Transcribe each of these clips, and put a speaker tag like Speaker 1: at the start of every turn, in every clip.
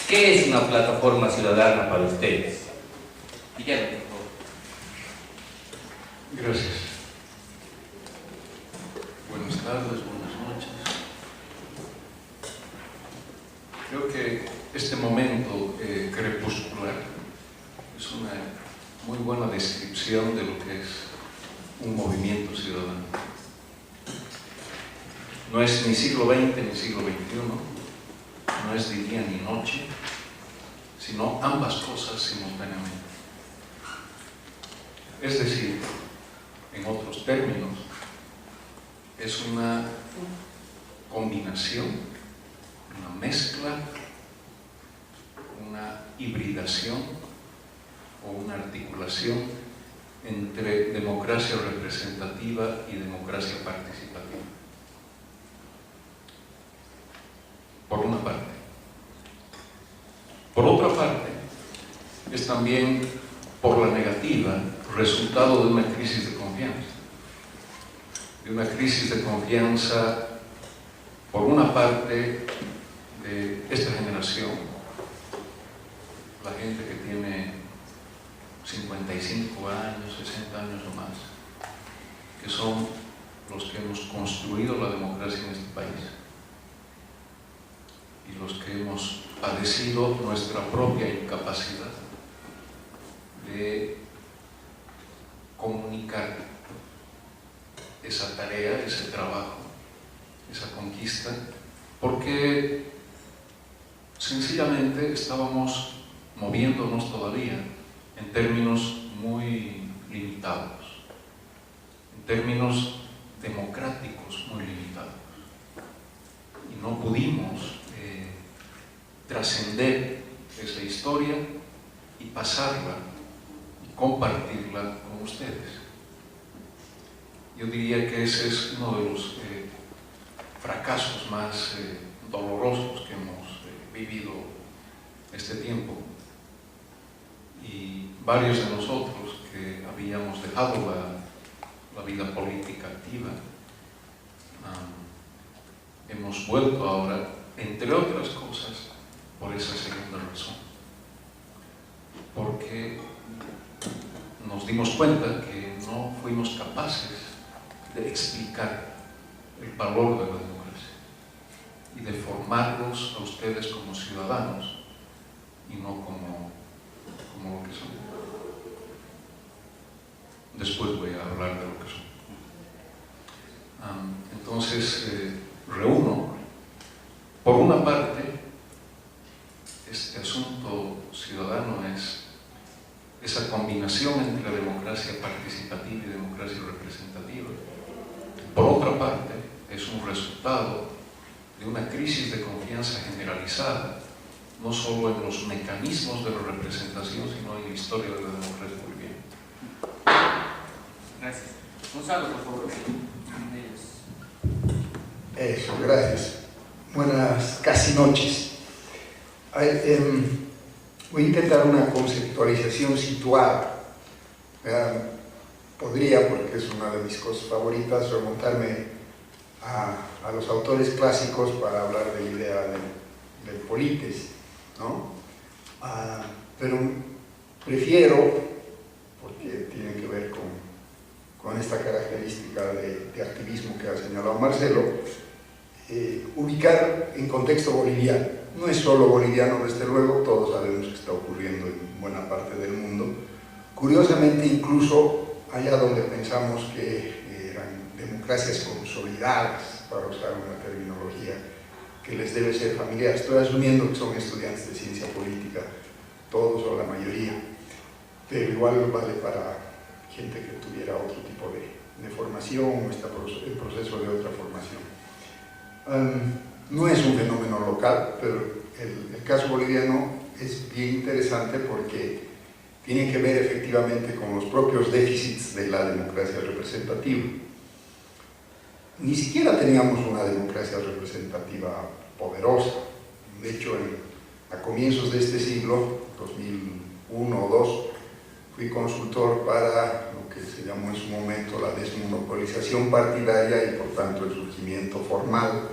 Speaker 1: ¿Qué es una plataforma ciudadana para ustedes? Guillermo, por favor.
Speaker 2: Gracias. Buenas tardes, buenas noches. Creo que este momento crepuscular es una muy buena descripción de lo que es un movimiento ciudadano. No es ni siglo XX ni siglo XXI, no es de día ni noche, sino ambas cosas simultáneamente. Es decir, en otros términos, es una combinación, una mezcla, una hibridación o una articulación entre democracia representativa y democracia participativa. Por una parte. Por otra parte, es también por la negativa resultado de una crisis de confianza. De una crisis de confianza, por una parte, de esta generación, la gente que tiene 55 años, 60 años o más, que son los que hemos construido la democracia en este país y los que hemos padecido nuestra propia incapacidad de comunicar esa tarea, ese trabajo, esa conquista, porque sencillamente estábamos moviéndonos todavía en términos muy limitados, en términos democráticos muy limitados, y no pudimos trascender esa historia y pasarla y compartirla con ustedes. Yo diría que ese es uno de los fracasos más dolorosos que hemos vivido este tiempo, y varios de nosotros que habíamos dejado la vida política activa hemos vuelto ahora, entre otras cosas, por esa segunda razón, porque nos dimos cuenta que no fuimos capaces de explicar el valor de la democracia y de formarlos a ustedes como ciudadanos y no como lo que son. Después voy a hablar de lo que son. Entonces, reúno, por una parte, este asunto ciudadano es esa combinación entre democracia participativa y democracia representativa. Por otra parte, es un resultado de una crisis de confianza generalizada, no solo en los mecanismos de la representación, sino en la historia de la democracia boliviana.
Speaker 1: Gracias. Gonzalo, por favor.
Speaker 3: Eso, gracias. Buenas casi noches. A ver, voy a intentar una conceptualización situada. Podría, porque es una de mis cosas favoritas, remontarme a los autores clásicos para hablar de la idea del polites, ¿no? Pero prefiero, porque tiene que ver con esta característica de activismo que ha señalado Marcelo, ubicar en contexto boliviano. No es solo boliviano, desde luego, todos sabemos que está ocurriendo en buena parte del mundo. Curiosamente, incluso allá donde pensamos que eran democracias consolidadas, para usar una terminología que les debe ser familiar. Estoy asumiendo que son estudiantes de ciencia política, todos o la mayoría, pero igual vale para gente que tuviera otro tipo de formación o está en proceso de otra formación. No es un fenómeno local, pero el caso boliviano es bien interesante porque tiene que ver efectivamente con los propios déficits de la democracia representativa. Ni siquiera teníamos una democracia representativa poderosa. De hecho, a comienzos de este siglo, 2001 o 2002, fui consultor para lo que se llamó en su momento la desmonopolización partidaria y por tanto el surgimiento formal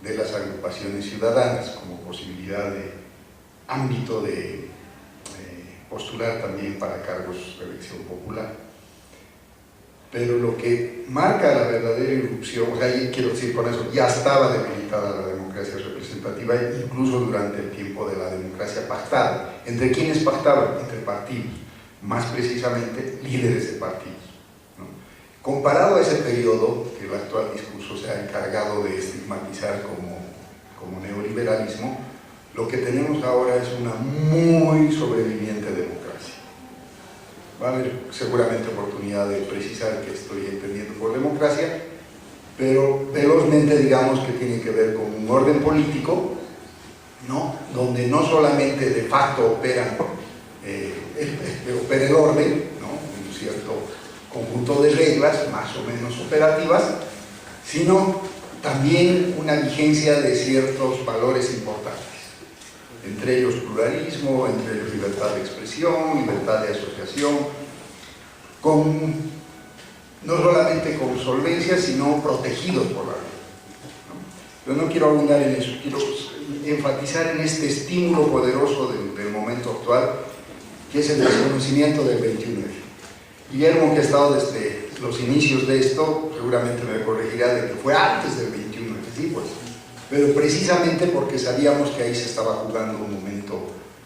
Speaker 3: de las agrupaciones ciudadanas como posibilidad ámbito de postular también para cargos de elección popular. Pero lo que marca la verdadera irrupción, o sea, quiero decir con eso, ya estaba debilitada la democracia representativa, incluso durante el tiempo de la democracia pactada. ¿Entre quiénes pactaban? Entre partidos, más precisamente líderes de partidos, ¿no? Comparado a ese periodo, que el actual discurso se ha encargado de estigmatizar como neoliberalismo, lo que tenemos ahora es una muy sobreviviente democracia. Va a haber seguramente oportunidad de precisar qué estoy entendiendo por democracia, pero velozmente digamos que tiene que ver con un orden político, ¿no? Donde no solamente de facto opera el orden, ¿no? Un cierto conjunto de reglas más o menos operativas, sino también una vigencia de ciertos valores importantes, entre ellos pluralismo, entre ellos libertad de expresión, libertad de asociación, no solamente con solvencia, sino protegidos por la ley, ¿no? Yo no quiero abundar en eso, quiero enfatizar en este estímulo poderoso del momento actual, que es el desconocimiento del 21F. Guillermo, que ha estado desde los inicios de esto, seguramente me corregirá de que fue antes del 21F, sí, pues, pero precisamente porque sabíamos que ahí se estaba jugando un momento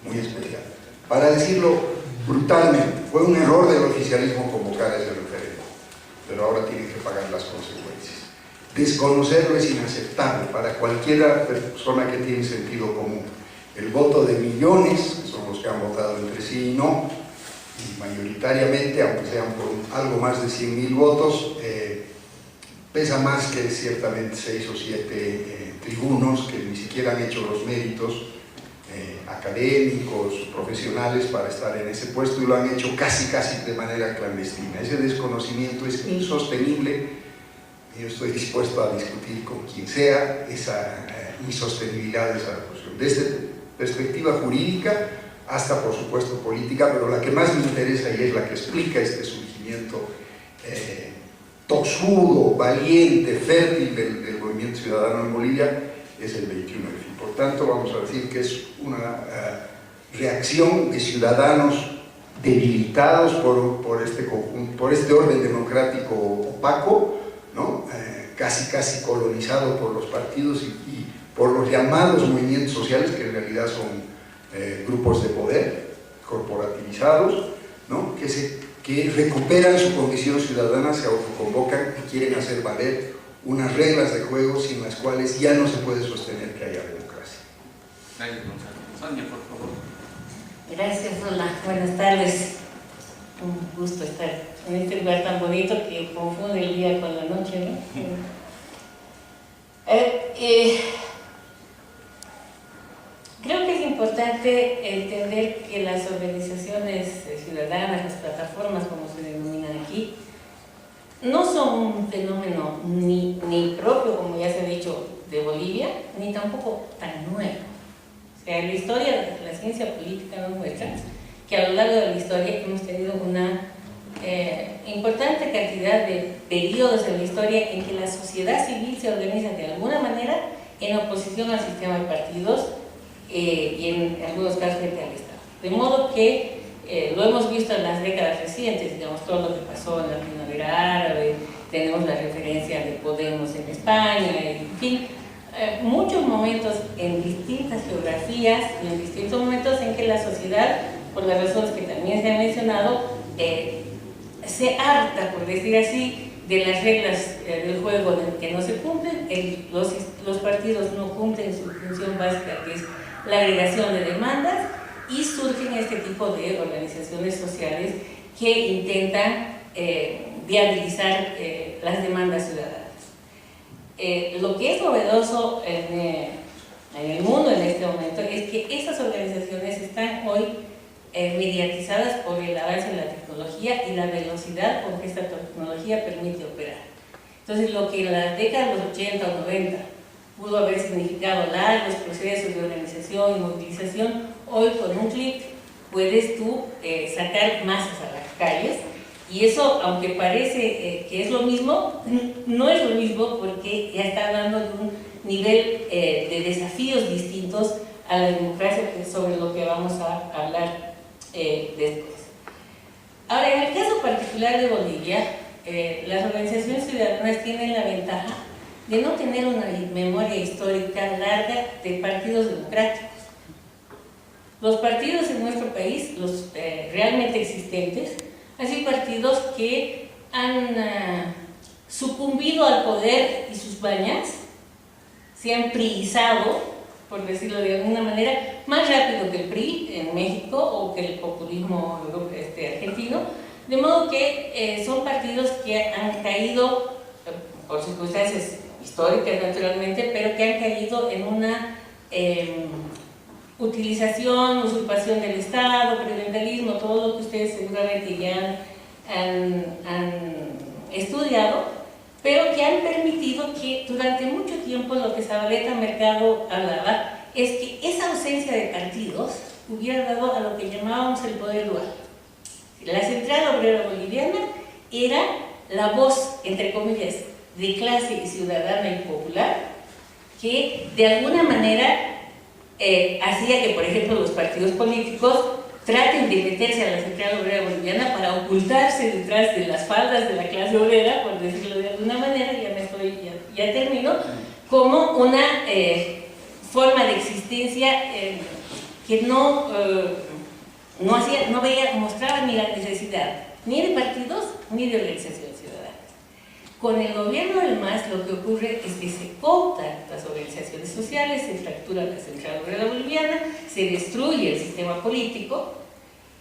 Speaker 3: muy especial. Para decirlo brutalmente, fue un error del oficialismo convocar ese referéndum, pero ahora tienen que pagar las consecuencias. Desconocerlo es inaceptable para cualquier persona que tiene sentido común. El voto de millones, que son los que han votado entre sí y no, y mayoritariamente, aunque sean por algo más de 100.000 votos, pesa más que ciertamente 6 o 7 tribunos que ni siquiera han hecho los méritos académicos, profesionales para estar en ese puesto, y lo han hecho casi de manera clandestina. Ese desconocimiento es insostenible, y yo estoy dispuesto a discutir con quien sea esa insostenibilidad de esa cuestión, desde perspectiva jurídica hasta por supuesto política, pero la que más me interesa y es la que explica este surgimiento tosudo, valiente, fértil del movimiento ciudadano en Bolivia, es el 21F. Por tanto, vamos a decir que es una reacción de ciudadanos debilitados por este conjunto, por este orden democrático opaco, ¿no? Casi colonizado por los partidos y por los llamados movimientos sociales, que en realidad son grupos de poder corporativizados, ¿no? que recuperan su condición ciudadana, se autoconvocan y quieren hacer valer unas reglas de juego sin las cuales ya no se puede sostener que haya democracia.
Speaker 1: Gracias, Gonzalo. Sonia, por favor.
Speaker 4: Gracias, hola, buenas tardes. Un gusto estar en este lugar tan bonito que confunde el día con la noche, ¿no? Creo que es importante entender que las organizaciones ciudadanas, las plataformas como se denominan aquí, no son un fenómeno ni propio, como ya se ha dicho, de Bolivia, ni tampoco tan nuevo. O sea, la historia, la ciencia política nos muestra que a lo largo de la historia hemos tenido una importante cantidad de periodos en la historia en que la sociedad civil se organiza de alguna manera en oposición al sistema de partidos y en algunos casos frente al Estado. De modo que lo hemos visto en las décadas recientes, digamos, todo lo que pasó en la primavera árabe, tenemos la referencia de Podemos en España, en fin, muchos momentos en distintas geografías y en distintos momentos en que la sociedad, por las razones que también se han mencionado, se harta, por decir así, de las reglas del juego que no se cumplen, los partidos no cumplen su función básica, que es la agregación de demandas, y surgen este tipo de organizaciones sociales que intentan viabilizar las demandas ciudadanas. Lo que es novedoso en el mundo en este momento es que esas organizaciones están hoy mediatizadas por el avance de la tecnología y la velocidad con que esta tecnología permite operar. Entonces, lo que en la década de los 80 o 90 pudo haber significado largos procesos de organización y movilización, hoy con un clic puedes tú sacar masas a las calles, y eso, aunque parece que es lo mismo, no es lo mismo, porque ya está hablando de un nivel de desafíos distintos a la democracia, que es sobre lo que vamos a hablar después. Ahora, en el caso particular de Bolivia, las organizaciones ciudadanas tienen la ventaja de no tener una memoria histórica larga de partidos democráticos. Los partidos en nuestro país, los realmente existentes, han sido partidos que han sucumbido al poder y sus bañas, se han priizado, por decirlo de alguna manera, más rápido que el PRI en México o que el populismo argentino, de modo que son partidos que han caído, por circunstancias históricas naturalmente, pero que han caído en una utilización, usurpación del Estado, presidencialismo, todo lo que ustedes seguramente ya han estudiado, pero que han permitido que durante mucho tiempo lo que Zabaleta Mercado hablaba es que esa ausencia de partidos hubiera dado a lo que llamábamos el poder dual. La Central Obrera Boliviana era la voz, entre comillas, de clase ciudadana y popular, que de alguna manera hacía que, por ejemplo, los partidos políticos traten de meterse a la Central Obrera Boliviana para ocultarse detrás de las faldas de la clase obrera, por decirlo de alguna manera, ya termino, como una forma de existencia que no mostraba ni la necesidad ni de partidos ni de organizaciones ciudadanas. Con el gobierno del MAS lo que ocurre es que se cooptan las organizaciones sociales, se fractura la Central Obrera Boliviana, se destruye el sistema político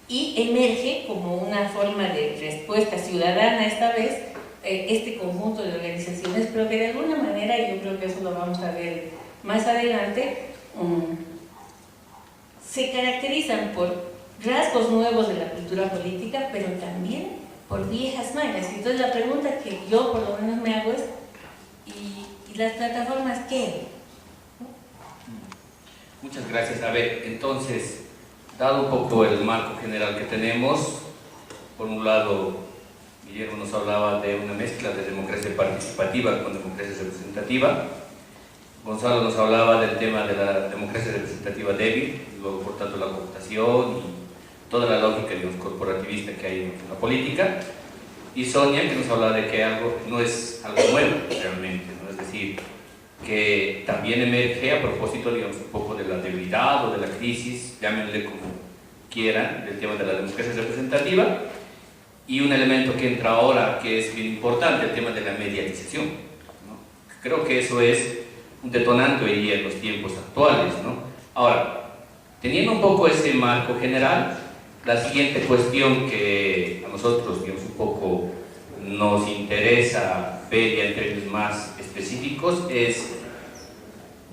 Speaker 4: y emerge como una forma de respuesta ciudadana esta vez este conjunto de organizaciones, pero que de alguna manera, y yo creo que eso lo vamos a ver más adelante, se caracterizan por rasgos nuevos de la cultura política, pero también por viejas mañas. Entonces la pregunta que yo por lo menos me hago es, ¿y las plataformas qué?
Speaker 1: Muchas gracias. A ver, entonces, dado un poco el marco general que tenemos, por un lado, Guillermo nos hablaba de una mezcla de democracia participativa con democracia representativa. Gonzalo nos hablaba del tema de la democracia representativa débil, y luego por tanto la cooptación y toda la lógica, digamos, corporativista que hay en la política. Y Sonia, que nos hablaba de que algo no es algo nuevo realmente, ¿no? Es decir, que también emerge a propósito, digamos, un poco de la debilidad o de la crisis, llámenle como quieran, del tema de la democracia representativa. Y un elemento que entra ahora, que es bien importante, el tema de la mediatización, ¿no? Creo que eso es un detonante hoy día en los tiempos actuales, ¿no? Ahora, teniendo un poco ese marco general, la siguiente cuestión que a nosotros, digamos, un poco nos interesa ver ya en términos más específicos es,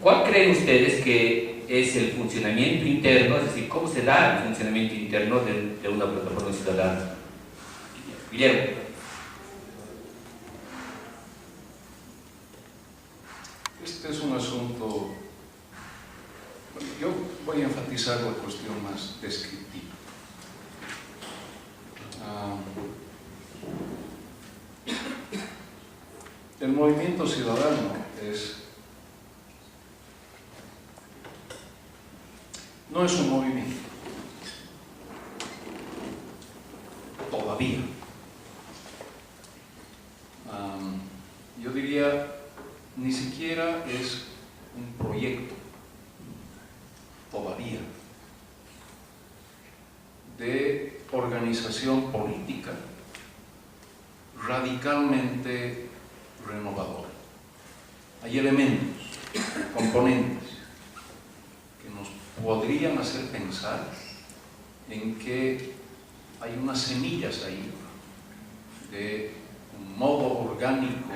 Speaker 1: ¿cuál creen ustedes que es el funcionamiento interno, es decir, cómo se da el funcionamiento interno de una plataforma ciudadana? Guillermo.
Speaker 2: Este es un asunto, bueno, yo voy a enfatizar la cuestión más descriptiva. El movimiento ciudadano no es un movimiento, todavía. Yo diría, ni siquiera es un proyecto, todavía, de organización política radicalmente renovadora. Hay elementos, componentes, que nos podrían hacer pensar en que hay unas semillas ahí de un modo orgánico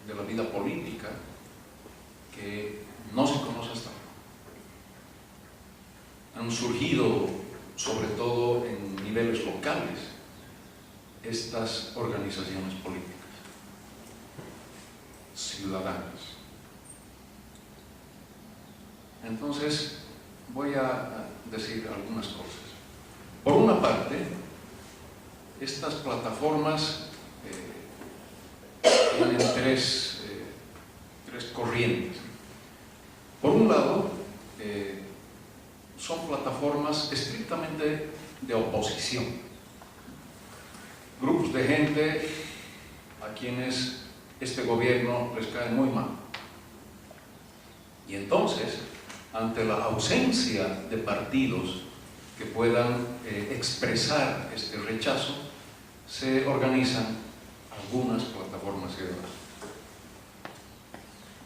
Speaker 2: de la vida política que no se conoce hasta ahora. Han surgido, sobre todo en niveles locales, estas organizaciones políticas ciudadanas. Entonces, voy a decir algunas cosas. Por una parte, estas plataformas tienen tres corrientes. Por un lado, son plataformas estrictamente de oposición. Grupos de gente a quienes este gobierno les cae muy mal. Y entonces, ante la ausencia de partidos que puedan expresar este rechazo, se organizan algunas plataformas ciudadanas.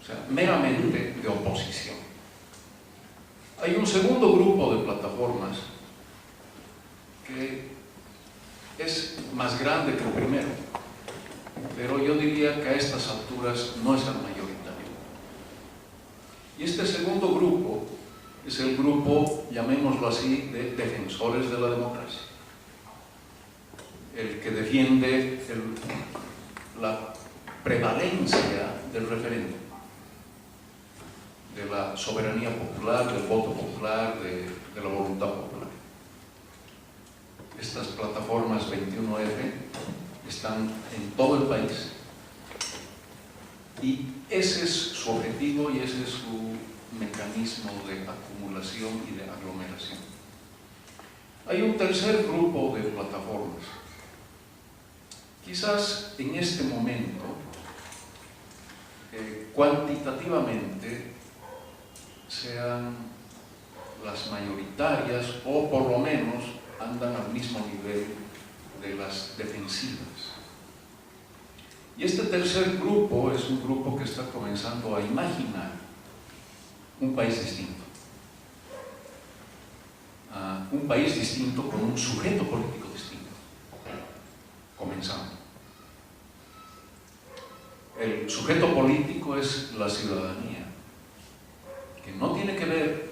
Speaker 2: O sea, meramente de oposición. Hay un segundo grupo de plataformas que es más grande que el primero, pero yo diría que a estas alturas no es el mayoritario. Y este segundo grupo es el grupo, llamémoslo así, de defensores de la democracia. El que defiende la prevalencia del referéndum, de la soberanía popular, del voto popular, de la voluntad popular. Estas plataformas 21F están en todo el país y ese es su objetivo y ese es su mecanismo de acumulación y de aglomeración. Hay un tercer grupo de plataformas. Quizás en este momento, cuantitativamente, sean las mayoritarias o por lo menos andan al mismo nivel de las defensivas. Y este tercer grupo es un grupo que está comenzando a imaginar un país distinto. Un país distinto con un sujeto político distinto. Comenzando. El sujeto político es la ciudadanía, que no tiene que ver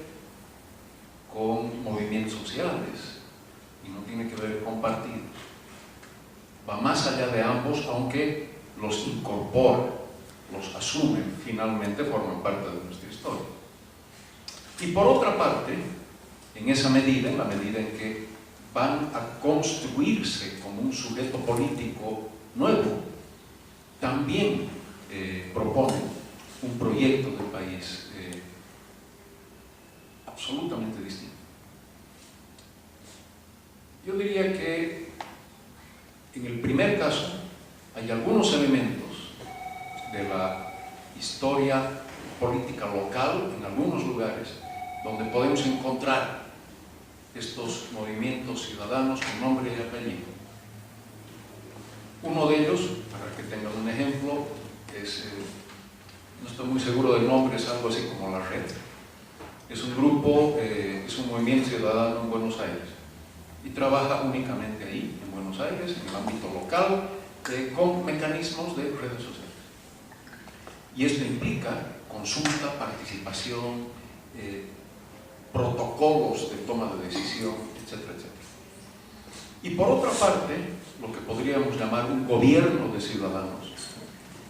Speaker 2: con movimientos sociales y no tiene que ver con partidos. Va más allá de ambos, aunque los incorpora, los asume, finalmente forman parte de nuestra historia. Y por otra parte, en esa medida, en la medida en que van a construirse como un sujeto político nuevo, también proponen un proyecto de país absolutamente distinto. Yo diría que en el primer caso hay algunos elementos de la historia política local en algunos lugares donde podemos encontrar estos movimientos ciudadanos con nombre y apellido. Uno de ellos, para que tengan un ejemplo, es, no estoy muy seguro del nombre, es algo así como La Red. Es un grupo, es un movimiento ciudadano en Buenos Aires y trabaja únicamente ahí, en Buenos Aires, en el ámbito local, con mecanismos de redes sociales. Y esto implica consulta, participación, protocolos de toma de decisión, etcétera, etcétera. Y por otra parte, lo que podríamos llamar un gobierno de ciudadanos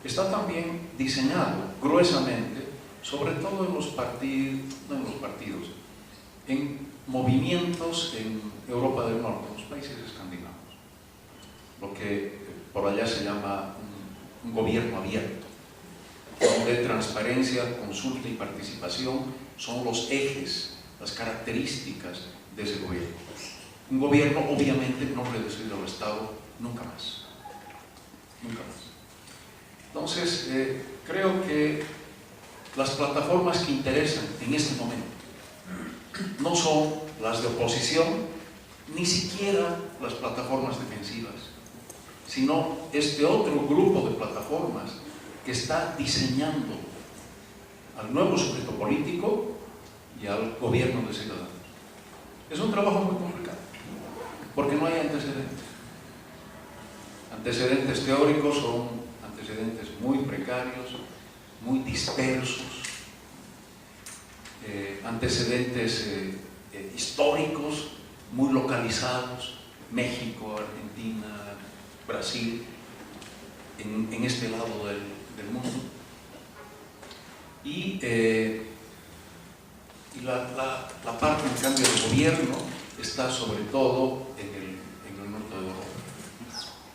Speaker 2: está también diseñado gruesamente, sobre todo en los partidos, no en los partidos, en movimientos en Europa del Norte, en los países escandinavos, lo que por allá se llama un gobierno abierto, donde transparencia, consulta y participación son los ejes, las características de ese gobierno. Un gobierno obviamente no reducido al Estado nunca más. Nunca más. Entonces, creo que las plataformas que interesan en este momento no son las de oposición, ni siquiera las plataformas defensivas, sino este otro grupo de plataformas que está diseñando al nuevo sujeto político y al gobierno de ciudadanos. Es un trabajo muy complicado, porque no hay antecedentes. Antecedentes teóricos son antecedentes muy precarios, muy dispersos, antecedentes históricos muy localizados, México, Argentina, Brasil, en este lado del mundo. Y la parte, en cambio, del gobierno está sobre todo en el norte de Europa.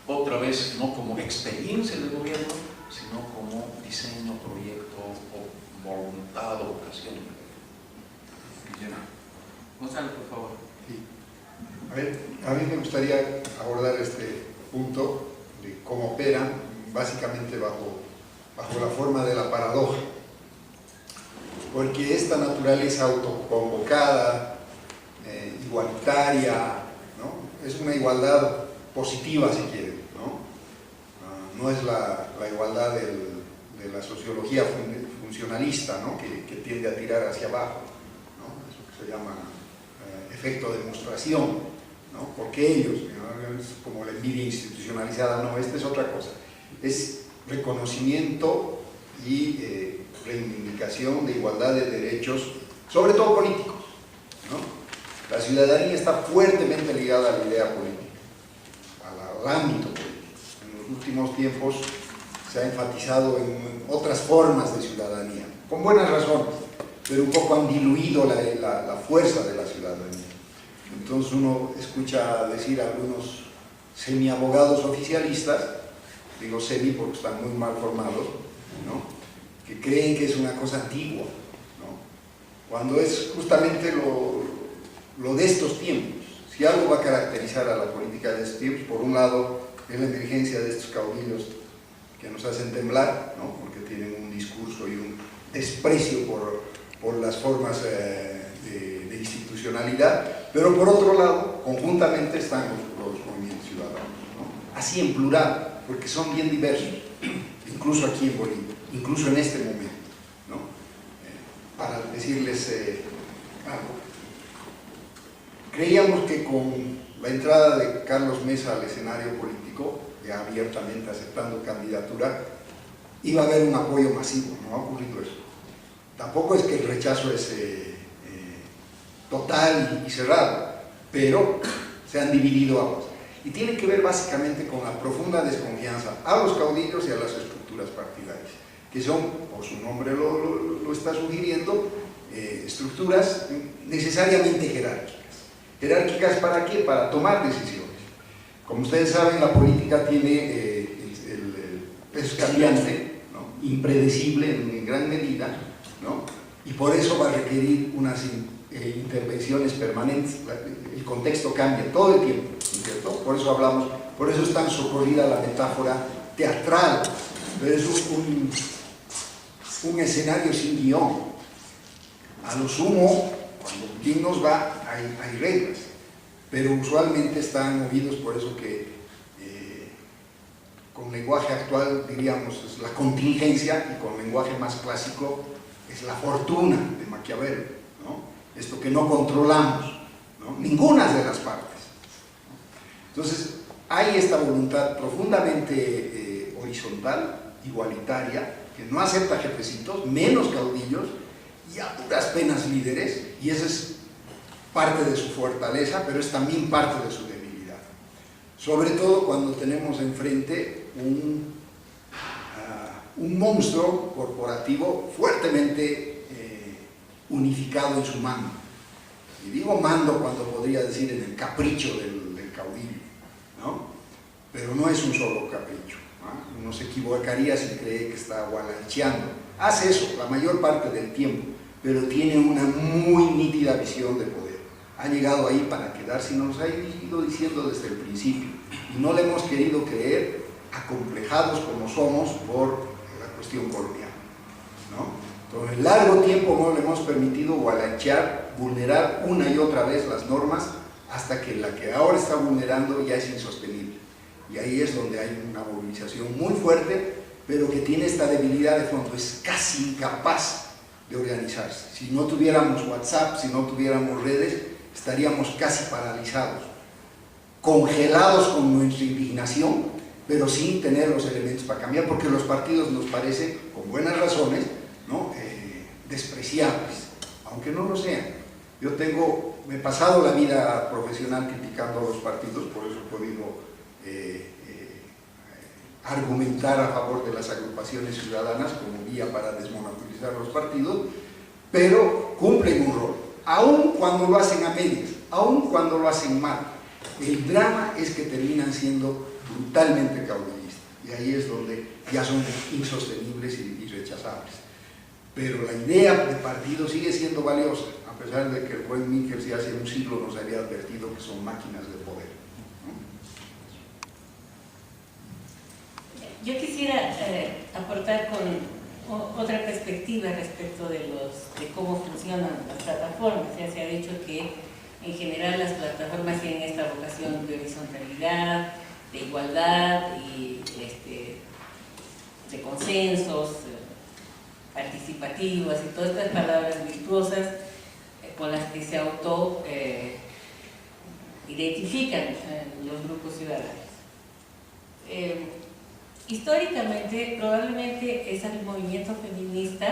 Speaker 2: Otra vez, no como experiencia de gobierno, sino como diseño, proyecto, o voluntad o vocación.
Speaker 1: Gonzalo, por favor.
Speaker 3: Sí. A mí me gustaría abordar este punto de cómo operan, básicamente bajo la forma de la paradoja. Porque esta naturaleza autoconvocada, igualitaria, ¿no? Es una igualdad positiva, si quieren, ¿no? No es la igualdad de la sociología funcionalista, ¿no? que tiende a tirar hacia abajo, ¿no? Eso que se llama efecto de demostración, ¿no? Porque ellos, ¿no? Es como la envidia institucionalizada, no, esta es otra cosa, es reconocimiento y reivindicación de igualdad de derechos, sobre todo políticos, ¿no? La ciudadanía está fuertemente ligada a la idea política, al ámbito político. En los últimos tiempos se ha enfatizado en otras formas de ciudadanía, con buenas razones, pero un poco han diluido la fuerza de la ciudadanía. Entonces uno escucha decir a algunos semi-abogados oficialistas, digo semi porque están muy mal formados, ¿no? Que creen que es una cosa antigua, ¿no? Cuando es justamente lo de estos tiempos. Si algo va a caracterizar a la política de estos tiempos, por un lado es la emergencia de estos caudillos que nos hacen temblar, ¿no? Porque tienen un discurso y un desprecio por las formas de institucionalidad, pero por otro lado, conjuntamente están los movimientos ciudadanos, ¿no? Así en plural, porque son bien diversos, incluso aquí en Bolivia, incluso en este momento, ¿no? Para decirles algo. Creíamos que con la entrada de Carlos Mesa al escenario político, ya abiertamente aceptando candidatura, iba a haber un apoyo masivo. No ha ocurrido eso. Tampoco es que el rechazo es total y cerrado, pero se han dividido aguas. Y tiene que ver básicamente con la profunda desconfianza a los caudillos y a las estructuras partidarias, que son, por su nombre lo está sugiriendo, estructuras necesariamente jerárquicas. ¿Jerárquicas para qué? Para tomar decisiones. Como ustedes saben, la política tiene es cambiante, ¿no? Impredecible en gran medida, ¿no? Y por eso va a requerir unas intervenciones permanentes. El contexto cambia todo el tiempo, ¿cierto? Por eso hablamos, por eso es tan socorrida la metáfora teatral, pero es un escenario sin guión. A lo sumo, cuando bien nos va, hay reglas, pero usualmente están movidos por eso que con lenguaje actual diríamos es la contingencia, y con lenguaje más clásico es la fortuna de Maquiavelo, ¿no? Esto que no controlamos, ¿no? Ninguna de las partes. Entonces hay esta voluntad profundamente horizontal, igualitaria, que no acepta jefecitos, menos caudillos, y a duras penas líderes, y esa es parte de su fortaleza, pero es también parte de su debilidad. Sobre todo cuando tenemos enfrente un monstruo corporativo fuertemente unificado en su mando. Y digo mando cuando podría decir en el capricho del caudillo, ¿no? Pero no es un solo capricho, ¿no? Uno se equivocaría si cree que está gualancheando. Hace eso la mayor parte del tiempo, pero tiene una muy nítida visión de poder. Ha llegado ahí para quedarse y nos ha ido diciendo desde el principio, y no le hemos querido creer, acomplejados como somos por la cuestión colonial, ¿no? Entonces, en largo tiempo no le hemos permitido gualanchear, vulnerar una y otra vez las normas, hasta que la que ahora está vulnerando ya es insostenible. Y ahí es donde hay una movilización muy fuerte, pero que tiene esta debilidad de fondo, es casi incapaz de organizarse. Si no tuviéramos WhatsApp, si no tuviéramos redes, estaríamos casi paralizados, congelados con nuestra indignación, pero sin tener los elementos para cambiar, porque los partidos nos parecen, con buenas razones, ¿no? Despreciables, aunque no lo sean. Yo me he pasado la vida profesional criticando a los partidos, por eso he podido argumentar a favor de las agrupaciones ciudadanas como vía para desmonopolizar los partidos, pero cumplen un rol, aun cuando lo hacen a medias, aun cuando lo hacen mal. El drama es que terminan siendo brutalmente caudillistas, y ahí es donde ya son insostenibles y rechazables. pero la idea de partido sigue siendo valiosa, a pesar de que el buen Michels ya hace un siglo nos había advertido que son máquinas de poder.
Speaker 4: Yo quisiera aportar con otra perspectiva respecto de cómo funcionan las plataformas. Ya se ha dicho que en general las plataformas tienen esta vocación de horizontalidad, de igualdad y de consensos participativos y todas estas palabras virtuosas con las que se identifican los grupos ciudadanos. Históricamente, probablemente es el movimiento feminista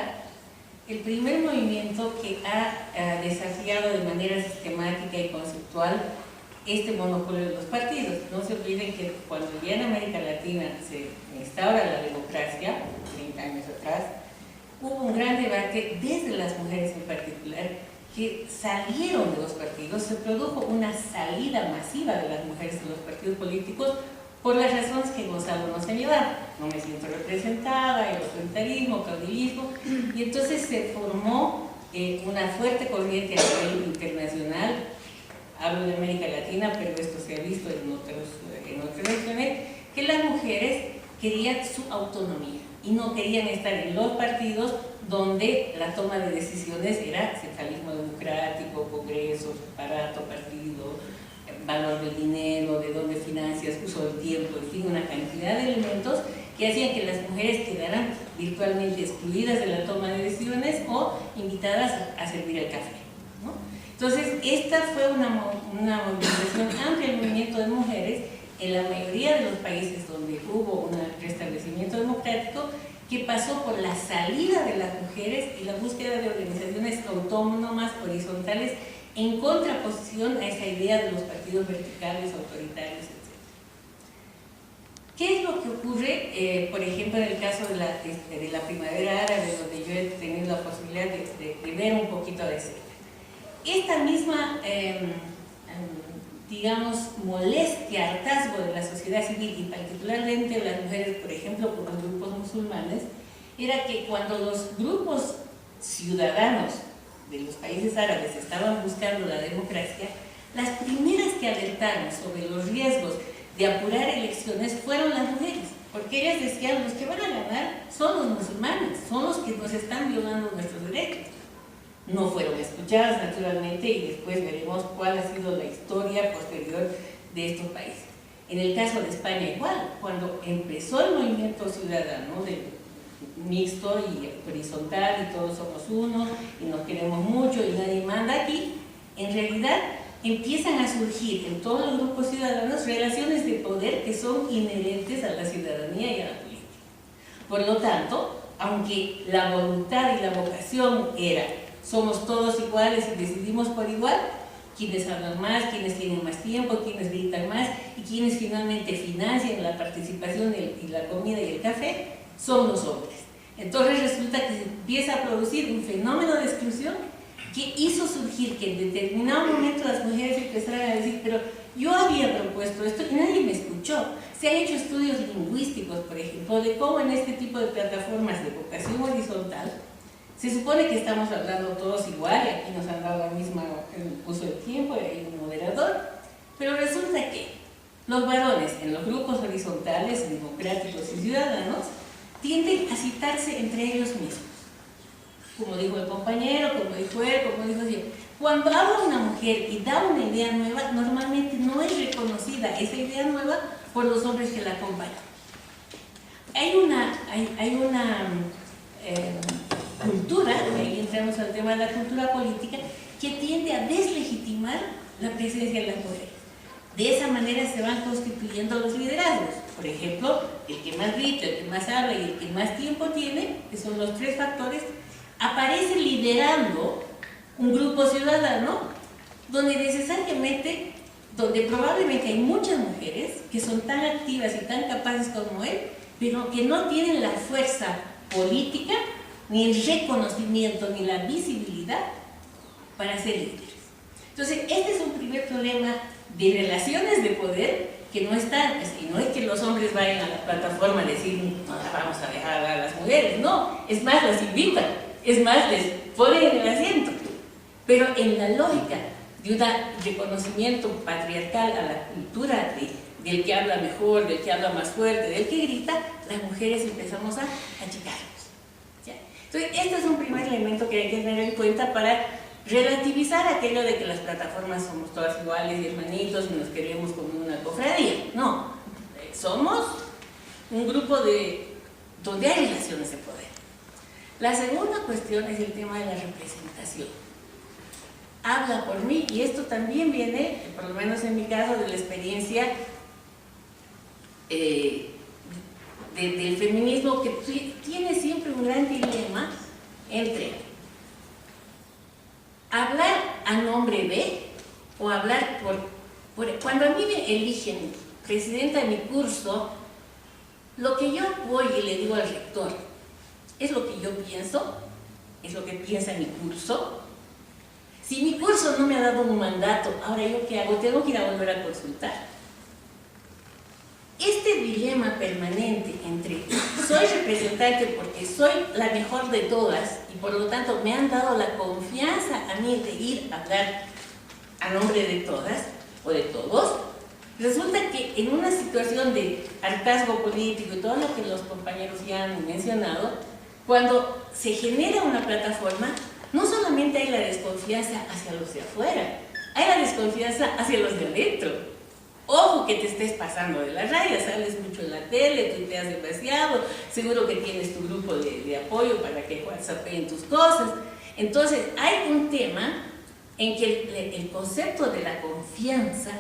Speaker 4: el primer movimiento que ha desafiado de manera sistemática y conceptual este monopolio de los partidos. No se olviden que cuando ya en América Latina se instaura la democracia, 30 años atrás, hubo un gran debate desde las mujeres en particular que salieron de los partidos, se produjo una salida masiva de las mujeres de los partidos políticos por las razones que Gonzalo nos señalaba. No me siento representada, el autoritarismo, caudillismo, y entonces se formó una fuerte corriente a nivel internacional. Hablo de América Latina, pero esto se ha visto en otras regiones, que las mujeres querían su autonomía y no querían estar en los partidos donde la toma de decisiones era centralismo democrático, congresos, aparato, partido, valor del dinero, de dónde financias, uso del tiempo, en fin, una cantidad de elementos que hacían que las mujeres quedaran virtualmente excluidas de la toma de decisiones o invitadas a servir el café, ¿no? Entonces, esta fue una movilización amplia del movimiento de mujeres en la mayoría de los países donde hubo un restablecimiento democrático, que pasó por la salida de las mujeres y la búsqueda de organizaciones autónomas, horizontales, en contraposición a esa idea de los partidos verticales, autoritarios, etc. ¿Qué es lo que ocurre, por ejemplo, en el caso de la primavera árabe, donde yo he tenido la posibilidad de ver un poquito de cerca? Esta misma, digamos, molestia, hartazgo de la sociedad civil y particularmente de las mujeres, por ejemplo, por los grupos musulmanes, era que cuando los grupos ciudadanos de los países árabes estaban buscando la democracia, las primeras que alertaron sobre los riesgos de apurar elecciones fueron las mujeres, porque ellas decían: los que van a ganar son los musulmanes, son los que nos están violando nuestros derechos. No fueron escuchadas, naturalmente, y después veremos cuál ha sido la historia posterior de estos países. En el caso de España igual, cuando empezó el movimiento ciudadano mixto y horizontal, y todos somos uno, y nos queremos mucho, y nadie manda aquí, en realidad empiezan a surgir en todos los grupos ciudadanos relaciones de poder que son inherentes a la ciudadanía y a la política. Por lo tanto, aunque la voluntad y la vocación era somos todos iguales y decidimos por igual, quienes hablan más, quienes tienen más tiempo, quienes gritan más y quienes finalmente financian la participación y la comida y el café, son los hombres. Entonces resulta que se empieza a producir un fenómeno de exclusión que hizo surgir que en determinado momento las mujeres empezaran a decir: pero yo había propuesto esto y nadie me escuchó. Se han hecho estudios lingüísticos, por ejemplo, de cómo en este tipo de plataformas de vocación horizontal se supone que estamos hablando todos igual, y aquí nos han dado la misma uso del tiempo, y hay un moderador, pero resulta que los varones en los grupos horizontales, democráticos y ciudadanos, tienden a citarse entre ellos mismos. Como dijo el compañero, como dijo él, como dijo yo. Cuando habla una mujer y da una idea nueva, normalmente no es reconocida esa idea nueva por los hombres que la acompañan. Hay una cultura, y ahí entramos al tema de la cultura política, que tiende a deslegitimar la presencia de las mujeres. De esa manera se van constituyendo los liderazgos. Por ejemplo, el que más grita, el que más habla y el que más tiempo tiene, que son los tres factores, aparece liderando un grupo ciudadano donde necesariamente, donde probablemente hay muchas mujeres que son tan activas y tan capaces como él, pero que no tienen la fuerza política, ni el reconocimiento, ni la visibilidad para ser líderes. Entonces, este es un primer problema de relaciones de poder que no están, y no es que los hombres vayan a la plataforma a decir: no la vamos a dejar a las mujeres, no, es más, las invitan. Es más, les ponen en el asiento. Pero en la lógica de un reconocimiento patriarcal a la cultura del que habla mejor, del que habla más fuerte, del que grita, las mujeres empezamos a achicarnos. ¿Ya? Entonces, este es un primer elemento que hay que tener en cuenta para relativizar aquello de que las plataformas somos todas iguales y hermanitos y nos queremos como una cofradía. No, somos un grupo donde hay relaciones de poder. La segunda cuestión es el tema de la representación. Habla por mí, y esto también viene, por lo menos en mi caso, de la experiencia del feminismo, que tiene siempre un gran dilema entre hablar a nombre de o hablar cuando a mí me eligen presidenta de mi curso, lo que yo voy y le digo al rector es lo que yo pienso, es lo que piensa mi curso. Si mi curso no me ha dado un mandato, ahora yo qué hago, tengo que ir a volver a consultar. Este dilema permanente entre soy representante porque soy la mejor de todas y por lo tanto me han dado la confianza a mí de ir a hablar a nombre de todas o de todos, resulta que en una situación de hartazgo político y todo lo que los compañeros ya han mencionado, cuando se genera una plataforma, no solamente hay la desconfianza hacia los de afuera, hay la desconfianza hacia los de adentro. Ojo que te estés pasando de la raya, sales mucho en la tele, tuiteas demasiado, seguro que tienes tu grupo de apoyo para que whatsappeen tus cosas. Entonces, hay un tema en que el concepto de la confianza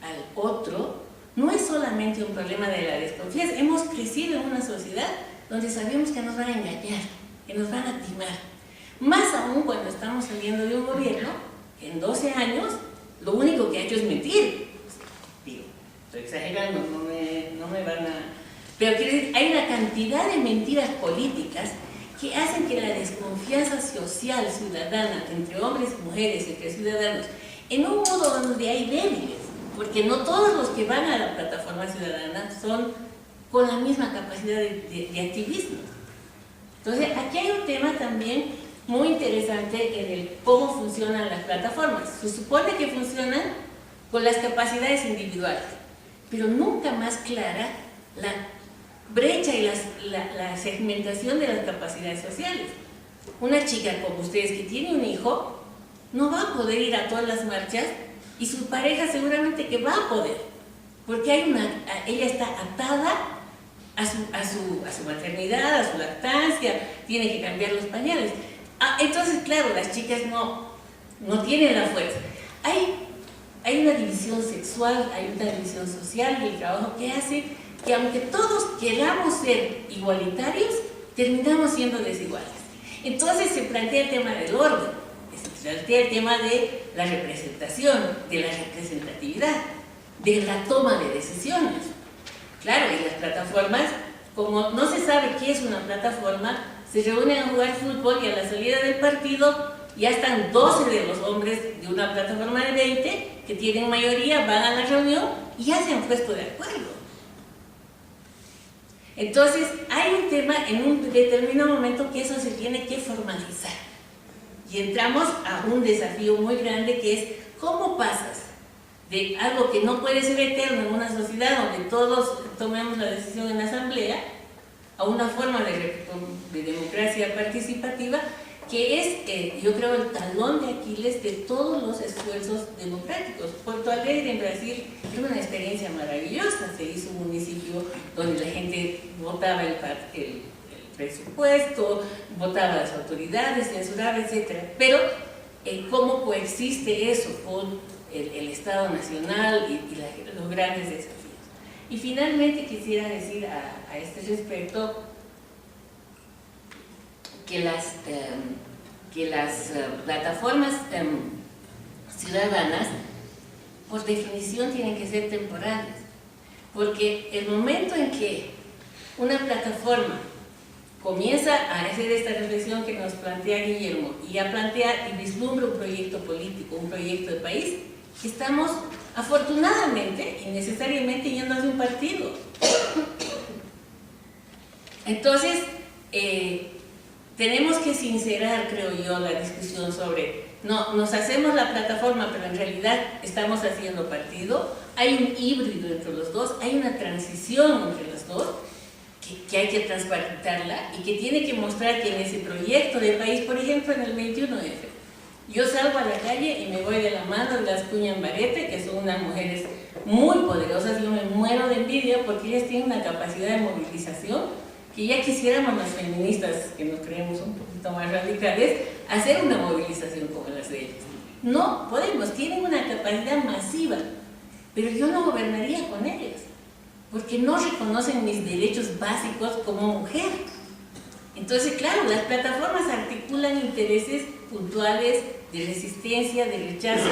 Speaker 4: al otro no es solamente un problema de la desconfianza. Hemos crecido en una sociedad donde sabemos que nos van a engañar, que nos van a timar. Más aún cuando estamos saliendo de un gobierno que en 12 años lo único que ha hecho es mentir. Digo, estoy exagerando, no me van a... Pero quiero decir, hay una cantidad de mentiras políticas que hacen que la desconfianza social ciudadana entre hombres y mujeres, entre ciudadanos, en un modo donde hay débiles, porque no todos los que van a la plataforma ciudadana son con la misma capacidad de activismo. Entonces, aquí hay un tema también muy interesante en el cómo funcionan las plataformas. Se supone que funcionan con las capacidades individuales, pero nunca más clara la brecha y la segmentación de las capacidades sociales. Una chica como ustedes que tiene un hijo no va a poder ir a todas las marchas y su pareja seguramente que va a poder, porque ella está atada a su maternidad, a su lactancia, tiene que cambiar los pañales. Entonces, claro, las chicas no tienen la fuerza. Hay una división sexual, hay una división social y el trabajo que hace que aunque todos queramos ser igualitarios, terminamos siendo desiguales. Entonces se plantea el tema del orden, se plantea el tema de la representación, de la representatividad, de la toma de decisiones. Claro, y las plataformas, como no se sabe qué es una plataforma, se reúnen a jugar fútbol y a la salida del partido ya están 12 de los hombres de una plataforma de 20 que tienen mayoría, van a la reunión y ya se han puesto de acuerdo. Entonces, hay un tema en un determinado momento que eso se tiene que formalizar. Y entramos a un desafío muy grande que es cómo pasas de algo que no puede ser eterno en una sociedad donde todos tomemos la decisión en la asamblea a una forma de democracia participativa que es, yo creo, el talón de Aquiles de todos los esfuerzos democráticos. Porto Alegre en Brasil es una experiencia maravillosa, se hizo un municipio donde la gente votaba el presupuesto, votaba las autoridades, censuraba, etc. Pero cómo coexiste eso con el Estado Nacional y los grandes desafíos. Y finalmente quisiera decir a este respecto que las plataformas ciudadanas, por definición, tienen que ser temporales, porque el momento en que una plataforma comienza a hacer esta reflexión que nos plantea Guillermo y a plantear y vislumbra un proyecto político, un proyecto de país, estamos afortunadamente y necesariamente yendo hacia un partido. Entonces, tenemos que sincerar, creo yo, la discusión sobre, no, nos hacemos la plataforma, pero en realidad estamos haciendo partido. Hay un híbrido entre los dos, hay una transición entre los dos, que hay que transparentarla y que tiene que mostrar que en ese proyecto de país, por ejemplo, en el 21F, yo salgo a la calle y me voy de la mano de las Cuñambarete, que son unas mujeres muy poderosas. Yo me muero de envidia porque ellas tienen una capacidad de movilización que ya quisiéramos las feministas, que nos creemos un poquito más radicales, hacer una movilización como las de ellas. No podemos, tienen una capacidad masiva, pero yo no gobernaría con ellas, porque no reconocen mis derechos básicos como mujer. Entonces, claro, las plataformas articulan intereses puntuales de resistencia, de rechazo,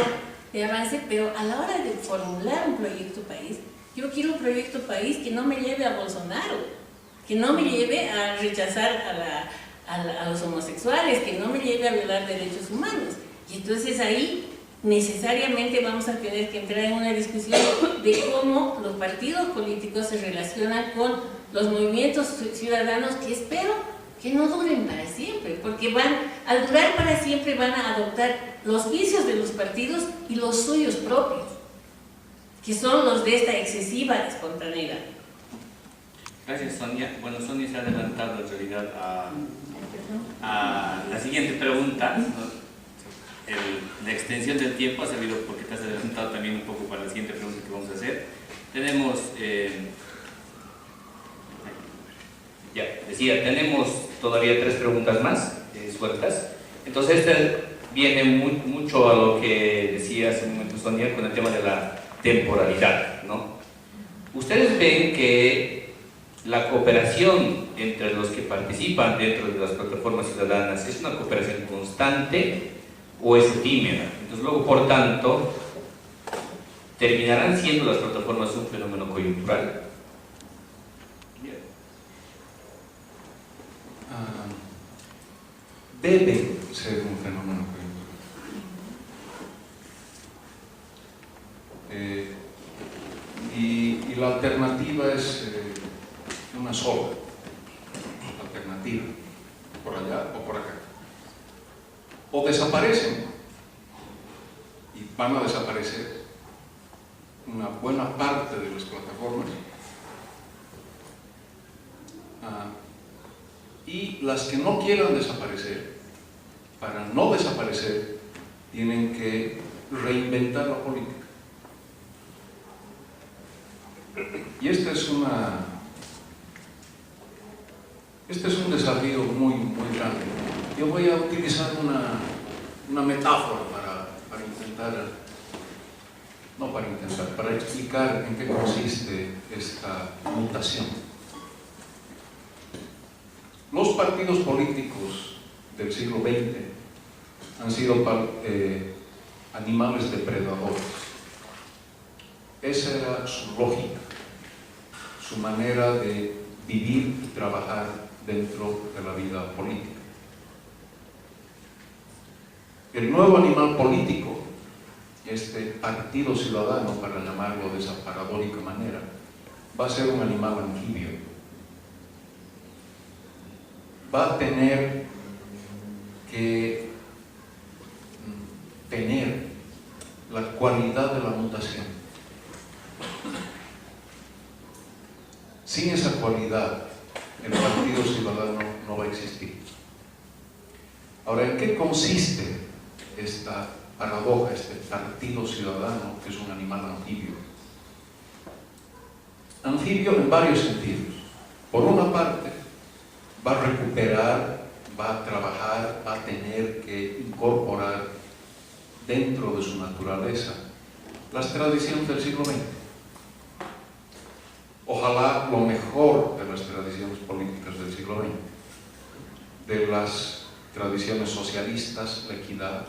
Speaker 4: de avance, pero a la hora de formular un proyecto país, yo quiero un proyecto país que no me lleve a Bolsonaro, que no me lleve a rechazar a los homosexuales, que no me lleve a violar derechos humanos. Y entonces ahí necesariamente vamos a tener que entrar en una discusión de cómo los partidos políticos se relacionan con los movimientos ciudadanos, que espero que no duren para siempre, porque al durar para siempre van a adoptar los vicios de los partidos y los suyos propios, que son los de esta excesiva espontaneidad.
Speaker 1: Gracias, Sonia. Bueno, Sonia se ha adelantado en realidad a la siguiente pregunta, ¿no? La extensión del tiempo ha servido porque te has adelantado también un poco para la siguiente pregunta que vamos a hacer. Tenemos, tenemos todavía 3 preguntas más sueltas. Entonces, este viene mucho a lo que decía hace un momento Sonia con el tema de la temporalidad, ¿no? ¿Ustedes ven que la cooperación entre los que participan dentro de las plataformas ciudadanas es una cooperación constante o es efímera? Entonces luego, por tanto, ¿terminarán siendo las plataformas un fenómeno coyuntural?
Speaker 2: Debe ser un fenómeno coyuntural. Y la alternativa es una sola alternativa, por allá o por acá. O desaparecen, y van a desaparecer una buena parte de las plataformas, y las que no quieran desaparecer, para no desaparecer, tienen que reinventar la política. Y este es un desafío muy grande. Yo voy a utilizar una metáfora para explicar en qué consiste esta mutación. Los partidos políticos del siglo XX han sido animales depredadores. Esa era su lógica, su manera de vivir y trabajar dentro de la vida política. El nuevo animal político, este partido ciudadano, para llamarlo de esa paradójica manera, va a ser un animal anfibio. Va a tener que tener la cualidad de la mutación. Sin esa cualidad, el partido ciudadano no va a existir. Ahora, ¿en qué consiste esta paradoja, este partido ciudadano, que es un animal anfibio? Anfibio en varios sentidos. Por una parte, va a recuperar, va a trabajar, va a tener que incorporar dentro de su naturaleza las tradiciones del siglo XX. Ojalá lo mejor de las tradiciones políticas del siglo XX, de las tradiciones socialistas, la equidad,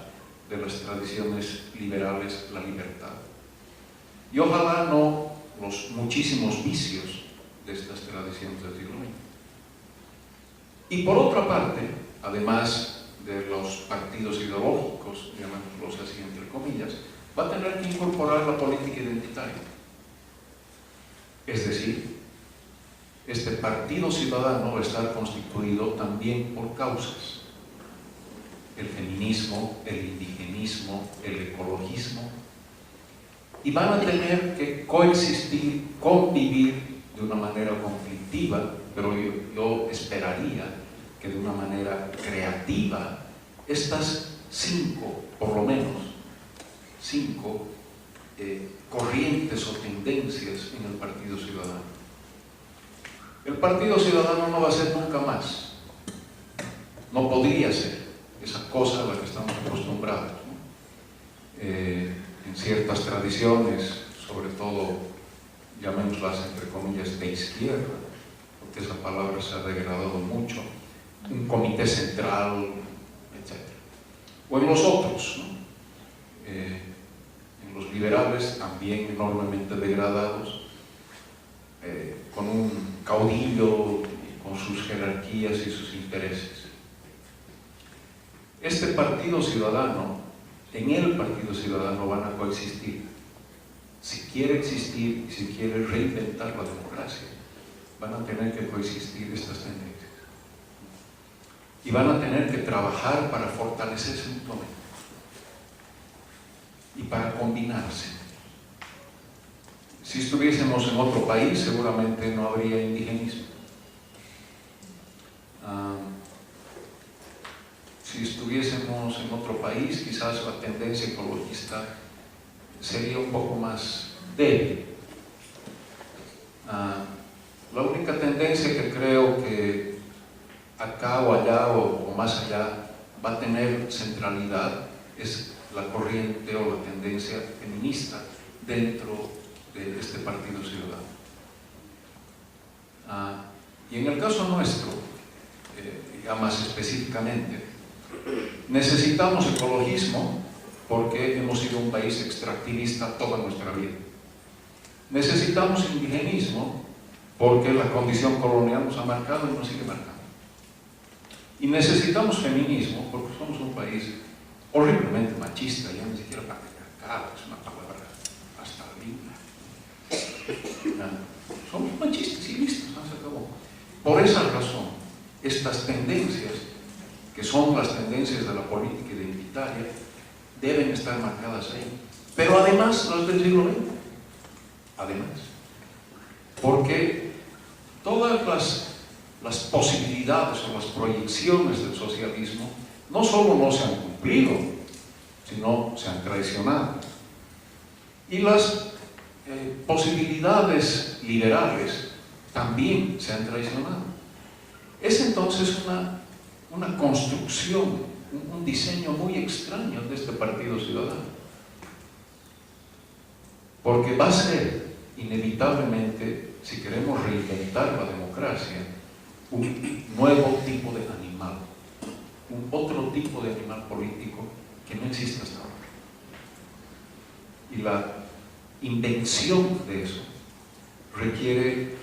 Speaker 2: de las tradiciones liberales, la libertad. Y ojalá no los muchísimos vicios de estas tradiciones del siglo XX. Y por otra parte, además de los partidos ideológicos, llamémoslos así entre comillas, va a tener que incorporar la política identitaria. Es decir, este partido ciudadano va a estar constituido también por causas: el feminismo, el indigenismo, el ecologismo, y van a tener que coexistir, convivir de una manera conflictiva, pero yo esperaría que de una manera creativa, estas 5, por lo menos 5 corrientes o tendencias en el Partido Ciudadano. El Partido Ciudadano no va a ser nunca más, no podría ser esa cosa a la que estamos acostumbrados, ¿no? En ciertas tradiciones, sobre todo, llamémoslas entre comillas de izquierda, porque esa palabra se ha degradado mucho, un comité central, etc. O en los otros, ¿no? En los liberales, también enormemente degradados, con un caudillo, con sus jerarquías y sus intereses. Este Partido Ciudadano, en el Partido Ciudadano van a coexistir. Si quiere existir y si quiere reinventar la democracia, van a tener que coexistir estas tendencias. Y van a tener que trabajar para fortalecerse mutuamente y para combinarse. Si estuviésemos en otro país, seguramente no habría indigenismo. Si estuviésemos en otro país, quizás la tendencia ecologista sería un poco más débil. La única tendencia que creo que acá o allá o más allá va a tener centralidad es la corriente o la tendencia feminista dentro de este Partido Ciudadano. Y en el caso nuestro, ya más específicamente, necesitamos ecologismo porque hemos sido un país extractivista toda nuestra vida. Necesitamos indigenismo porque la condición colonial nos ha marcado y nos sigue marcando. Y necesitamos feminismo porque somos un país horriblemente machista, ya ni siquiera patriarcal, es una palabra hasta linda. Somos machistas y listos, no se acabó. Por esa razón, estas tendencias, que son las tendencias de la política identitaria, deben estar marcadas ahí. Pero además las del siglo XX. Además. Porque todas las posibilidades o las proyecciones del socialismo no solo no se han cumplido, sino se han traicionado. Y las posibilidades liberales también se han traicionado. Es entonces una construcción, un diseño muy extraño de este Partido Ciudadano. Porque va a ser inevitablemente, si queremos reinventar la democracia, un nuevo tipo de animal, un otro tipo de animal político que no existe hasta ahora. Y la invención de eso requiere,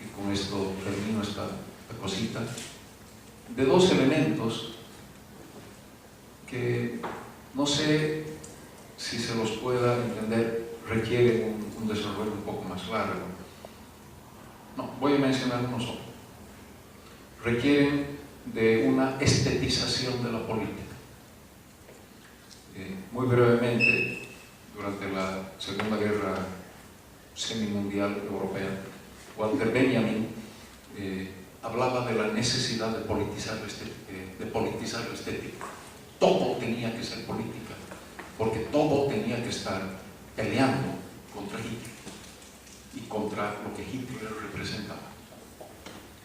Speaker 2: y con esto termino esta cosita, de 2 elementos que no sé si se los pueda entender, requieren un desarrollo un poco más largo. No, voy a mencionar unos otros. Requieren de una estetización de la política. Muy brevemente, durante la Segunda Guerra Semimundial Europea, Walter Benjamin hablaba de la necesidad de politizar la estética. Todo tenía que ser política, porque todo tenía que estar peleando contra Hitler y contra lo que Hitler representaba,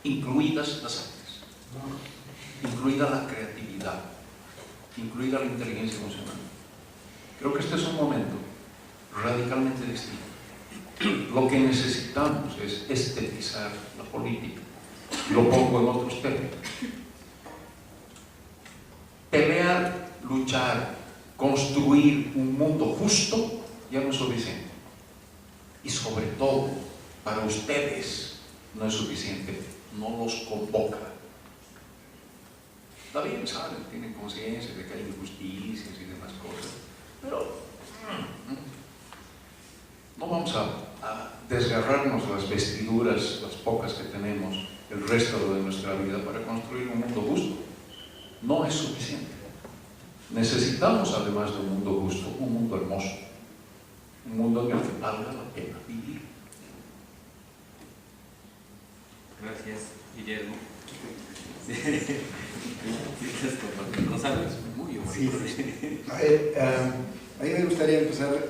Speaker 2: incluidas las artes, incluida la creatividad, incluida la inteligencia emocional. Creo que este es un momento radicalmente distinto. Lo que necesitamos es estetizar la política. Lo pongo en otros términos. Pelear, luchar, construir un mundo justo ya no es suficiente. Y sobre todo, para ustedes no es suficiente. No los convoca. Está bien, saben, tienen conciencia de que hay injusticias y demás cosas, pero no vamos a desgarrarnos las vestiduras, las pocas que tenemos, el resto de nuestra vida para construir un mundo justo. No es suficiente. Necesitamos, además de un mundo justo, un mundo hermoso. Un mundo en el que valga la pena vivir.
Speaker 1: Gracias, Guillermo. Gonzalo es muy humorista.
Speaker 3: Sí. A ver, a mí me gustaría empezar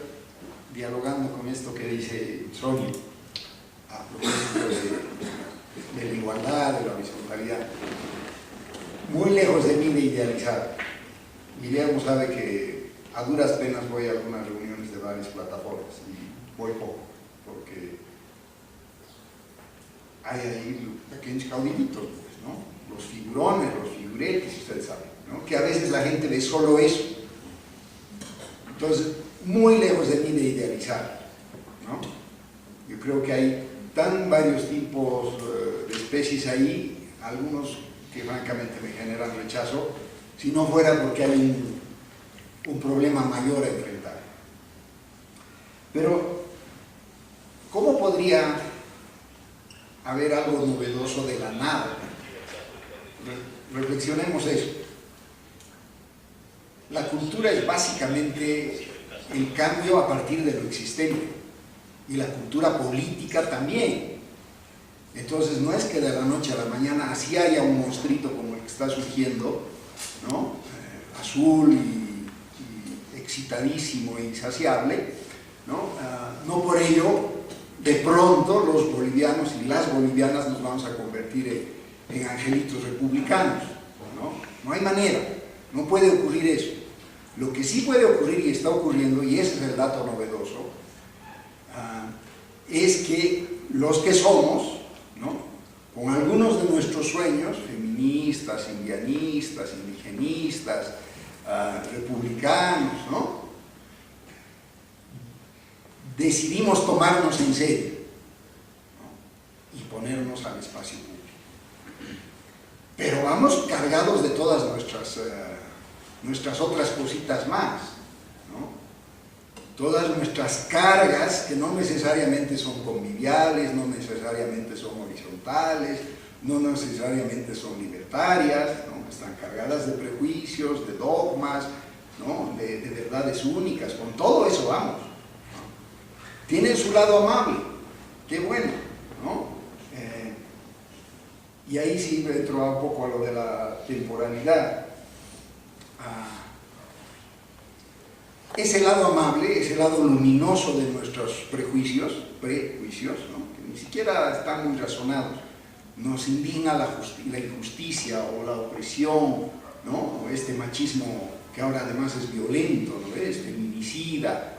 Speaker 3: dialogando con esto que dice Sonia a propósito de la igualdad, de la horizontalidad. Muy lejos de mí de idealizar. Guillermo sabe que a duras penas voy a algunas reuniones de varias plataformas y voy poco, porque hay ahí pequeños caudillitos, pues, ¿no? Los figurones, los figuretes, ustedes saben, ¿no? Que a veces la gente ve solo eso. Entonces, muy lejos de mí de idealizar, ¿no? Yo creo que hay tan varios tipos de especies ahí, algunos que francamente me generan rechazo, si no fuera porque hay un problema mayor a enfrentar. Pero, ¿cómo podría haber algo novedoso de la nada? Reflexionemos eso. La cultura es básicamente el cambio a partir de lo existente, y la cultura política también. Entonces no es que de la noche a la mañana así haya un monstruito como el que está surgiendo, ¿no? Azul y excitadísimo e insaciable, ¿no? No por ello de pronto los bolivianos y las bolivianas nos vamos a convertir en angelitos republicanos, ¿no? No hay manera, no puede ocurrir eso. Lo que sí puede ocurrir y está ocurriendo, y ese es el dato novedoso, es que los que somos, ¿no? Con algunos de nuestros sueños, feministas, indianistas, indigenistas, republicanos, ¿no? Decidimos tomarnos en serio, ¿no? Y ponernos al espacio público. Pero vamos cargados de todas nuestras otras cositas más, ¿no? Todas nuestras cargas que no necesariamente son conviviales, no necesariamente son horizontales, no necesariamente son libertarias, ¿no? Están cargadas de prejuicios, de dogmas, ¿no? de verdades únicas. Con todo eso vamos, ¿no? Tienen su lado amable, qué bueno, ¿no? Y ahí sí entro un poco a lo de la temporalidad. Ese lado amable, ese lado luminoso de nuestros prejuicios, ¿no? Que ni siquiera están muy razonados, nos indigna la injusticia o la opresión, ¿no? O este machismo que ahora además es violento, ¿no? Es feminicida,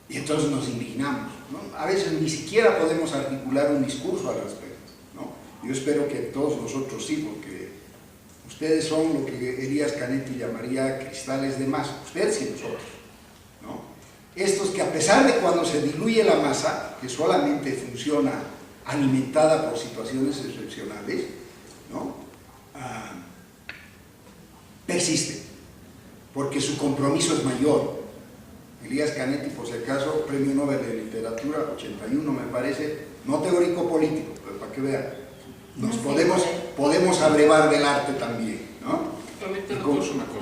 Speaker 3: y entonces nos indignamos, ¿no? A veces ni siquiera podemos articular un discurso al respecto, ¿no? Yo espero que todos nosotros sí, porque ustedes son lo que Elías Canetti llamaría cristales de masa, ustedes y nosotros, ¿no? Estos que a pesar de cuando se diluye la masa, que solamente funciona alimentada por situaciones excepcionales, ¿no? Persisten, porque su compromiso es mayor. Elías Canetti, por si acaso, Premio Nobel de Literatura, 81 me parece, no teórico político, pero para que vean, nos podemos abrevar del arte también, ¿no?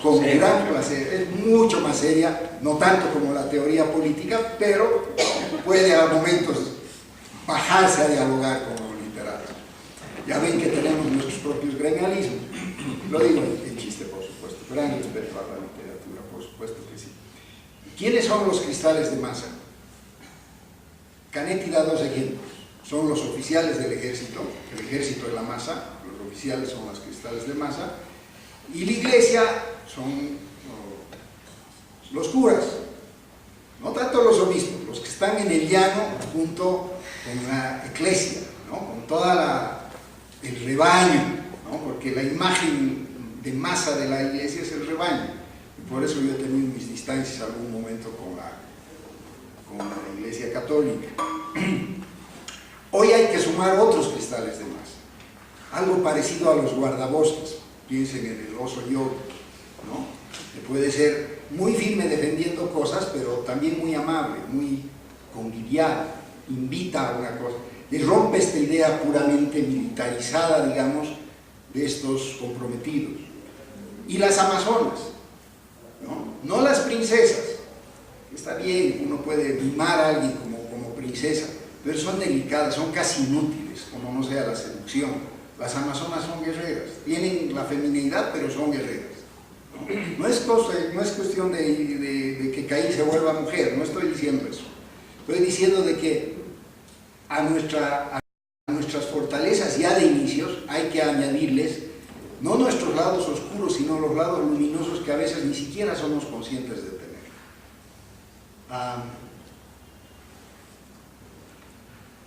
Speaker 3: Con gran placer, es mucho más seria, no tanto como la teoría política, pero puede a momentos bajarse a dialogar con los literatos. Ya ven que tenemos nuestros propios gremialismos, lo digo en chiste, por supuesto, gran respeto a la literatura, por supuesto que sí. ¿Quiénes son los cristales de masa? Canetti da dos ejemplos. Son los oficiales del ejército, el ejército es la masa, los oficiales son los cristales de masa, y la iglesia son los curas, no tanto los obispos, los que están en el llano junto con la eclesia, ¿no? Con toda el rebaño, ¿no? Porque la imagen de masa de la iglesia es el rebaño, y por eso yo he tenido mis distancias algún momento con la iglesia católica. Hoy hay que sumar otros cristales de masa, algo parecido a los guardabosques, piensen en el oso yodo, ¿no? Que puede ser muy firme defendiendo cosas, pero también muy amable, muy convivial, invita a una cosa, y rompe esta idea puramente militarizada, digamos, de estos comprometidos. Y las amazonas, no las princesas, está bien, uno puede mimar a alguien como princesa, pero son delicadas, son casi inútiles, como no sea la seducción. Las amazonas son guerreras, tienen la feminidad, pero son guerreras. No es cuestión de que Caín se vuelva mujer, no estoy diciendo eso. Estoy diciendo de que a nuestras fortalezas ya de inicios hay que añadirles no nuestros lados oscuros, sino los lados luminosos que a veces ni siquiera somos conscientes de tener.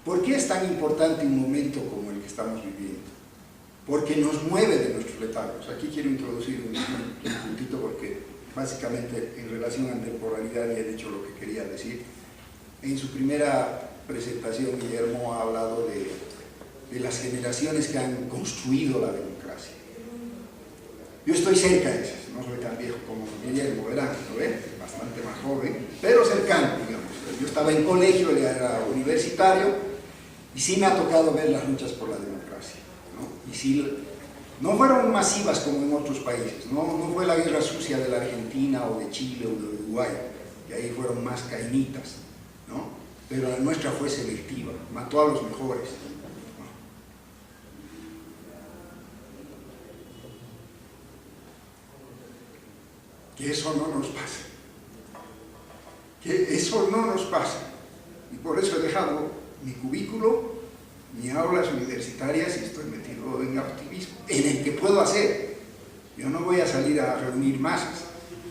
Speaker 3: ¿Por qué es tan importante un momento como el que estamos viviendo? Porque nos mueve de nuestros letargos. Aquí quiero introducir un puntito porque básicamente en relación a temporalidad ya he dicho lo que quería decir. En su primera presentación Guillermo ha hablado de las generaciones que han construido la democracia. Yo estoy cerca de esas, no soy tan viejo como Guillermo, verán, ¿no ven? Bastante más joven, pero cercano, digamos. Yo estaba en colegio, él era universitario, y sí me ha tocado ver las luchas por la democracia, ¿no? Y sí, no fueron masivas como en otros países, no fue la guerra sucia de la Argentina o de Chile o de Uruguay, que ahí fueron más cainitas, ¿no? Pero la nuestra fue selectiva, mató a los mejores, ¿no? Que eso no nos pase, que eso no nos pase, y por eso he dejado mi cubículo, mi aulas universitarias y estoy metido en activismo, en el que puedo hacer. Yo no voy a salir a reunir masas,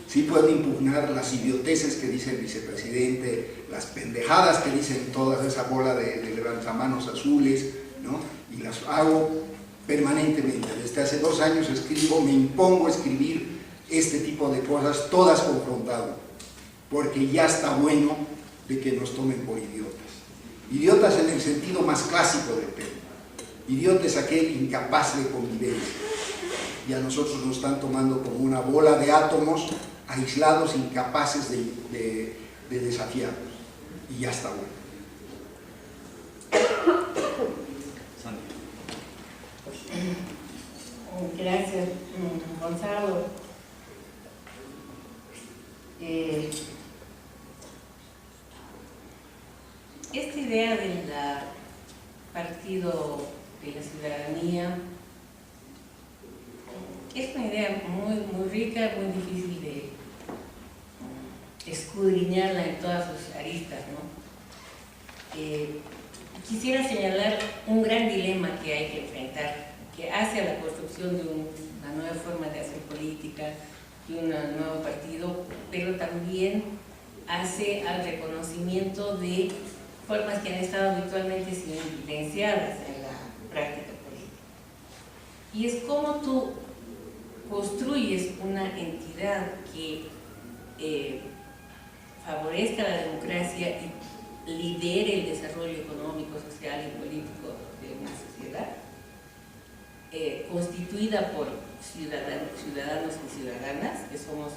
Speaker 3: sí puedo impugnar las idioteces que dice el vicepresidente, las pendejadas que dicen toda esa bola de levantamanos azules, ¿no? Y las hago permanentemente. Desde hace 2 años escribo, me impongo escribir este tipo de cosas, todas confrontando, porque ya está bueno de que nos tomen por idiotas. Idiotas en el sentido más clásico del término. Idiota es aquel incapaz de convivencia. Y a nosotros nos están tomando como una bola de átomos aislados, incapaces de desafiarnos. Y ya está bueno.
Speaker 4: Gracias, Gonzalo. Esta idea del partido de la ciudadanía es una idea muy rica, muy difícil de escudriñarla en todas sus aristas, ¿no? Quisiera señalar un gran dilema que hay que enfrentar, que hace a la construcción de una nueva forma de hacer política, de un nuevo partido, pero también hace al reconocimiento de formas que han estado habitualmente silenciadas en la práctica política. Y es cómo tú construyes una entidad que favorezca la democracia y lidere el desarrollo económico, social y político de una sociedad, constituida por ciudadanos y ciudadanas, que somos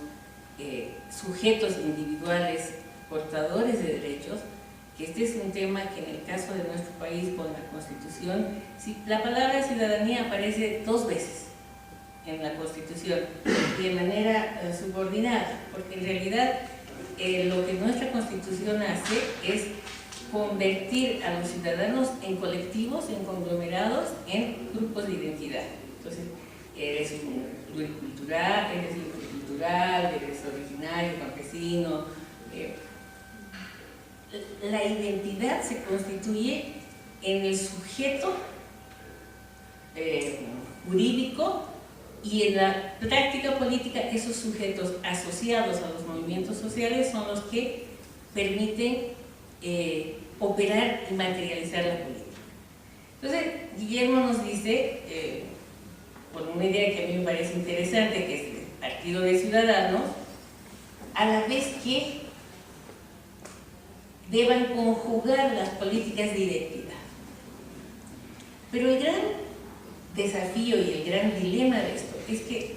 Speaker 4: sujetos individuales portadores de derechos, que este es un tema que en el caso de nuestro país con la Constitución, la palabra ciudadanía aparece 2 veces en la Constitución y de manera subordinada, porque en realidad lo que nuestra Constitución hace es convertir a los ciudadanos en colectivos, en conglomerados, en grupos de identidad. Entonces, eres pluricultural, eres originario, campesino. La identidad se constituye en el sujeto jurídico y en la práctica política esos sujetos asociados a los movimientos sociales son los que permiten operar y materializar la política. Entonces, Guillermo nos dice, por una idea que a mí me parece interesante, que es el Partido de Ciudadanos, a la vez que deban conjugar las políticas de identidad. Pero el gran desafío y el gran dilema de esto es que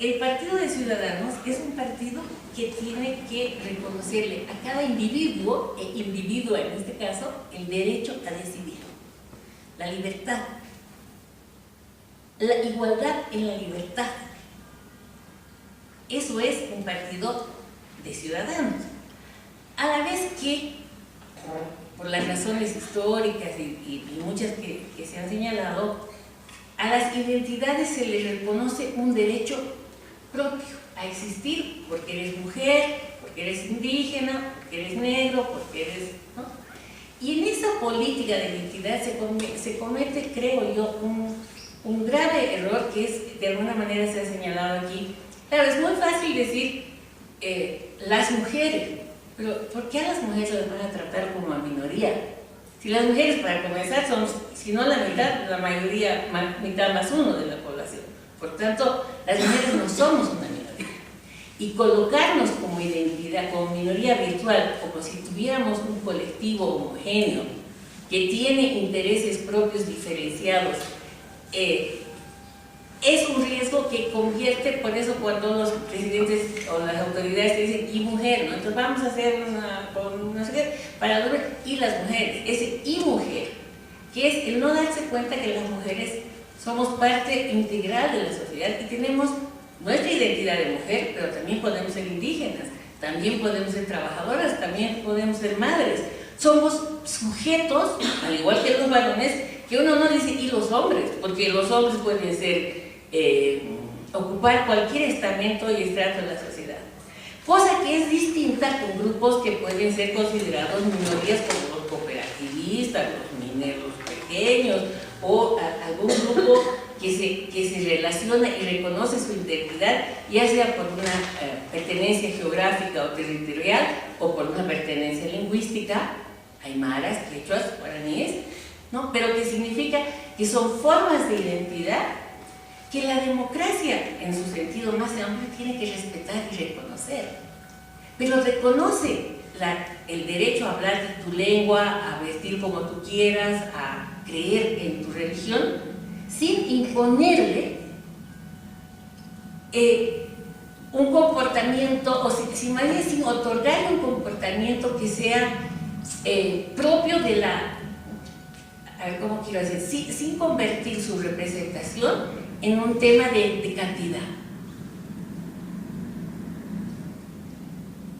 Speaker 4: el Partido de Ciudadanos es un partido que tiene que reconocerle a cada individuo, e individuo en este caso, el derecho a decidir, la libertad, la igualdad en la libertad. Eso es un partido de ciudadanos. A la vez que, por las razones históricas y muchas que se han señalado, a las identidades se les reconoce un derecho propio a existir, porque eres mujer, porque eres indígena, porque eres negro, porque eres... ¿no? Y en esa política de identidad se comete, creo yo, un grave error que es, de alguna manera se ha señalado aquí. Claro, es muy fácil decir las mujeres, pero ¿por qué a las mujeres las van a tratar como a minoría? Si las mujeres, para comenzar, son, si no la mitad, la mayoría, mitad más uno de la población. Por tanto, las mujeres no somos una minoría. Y colocarnos como identidad, como minoría virtual, como si tuviéramos un colectivo homogéneo que tiene intereses propios diferenciados, es un riesgo que convierte, por eso cuando los presidentes o las autoridades te dicen y mujer, ¿no? Entonces vamos a hacer no sé qué, para los hombres y las mujeres, ese y mujer, que es el no darse cuenta que las mujeres somos parte integral de la sociedad y tenemos nuestra identidad de mujer, pero también podemos ser indígenas, también podemos ser trabajadoras, también podemos ser madres. Somos sujetos, al igual que los varones, que uno no dice y los hombres, porque los hombres pueden ser, ocupar cualquier estamento y estrato de la sociedad. Cosa que es distinta con grupos que pueden ser considerados minorías como los cooperativistas, los mineros pequeños o algún grupo que se relaciona y reconoce su identidad, ya sea por una pertenencia geográfica o territorial o por una pertenencia lingüística, aymaras, quechuas, guaraníes, ¿no? Pero que significa que son formas de identidad que la democracia, en su sentido más amplio, tiene que respetar y reconocer. Pero reconoce el derecho a hablar de tu lengua, a vestir como tú quieras, a creer en tu religión, sin imponerle un comportamiento, o más bien sin otorgarle un comportamiento que sea propio de la... A ver, ¿cómo quiero decir? Sin convertir su representación en un tema de cantidad.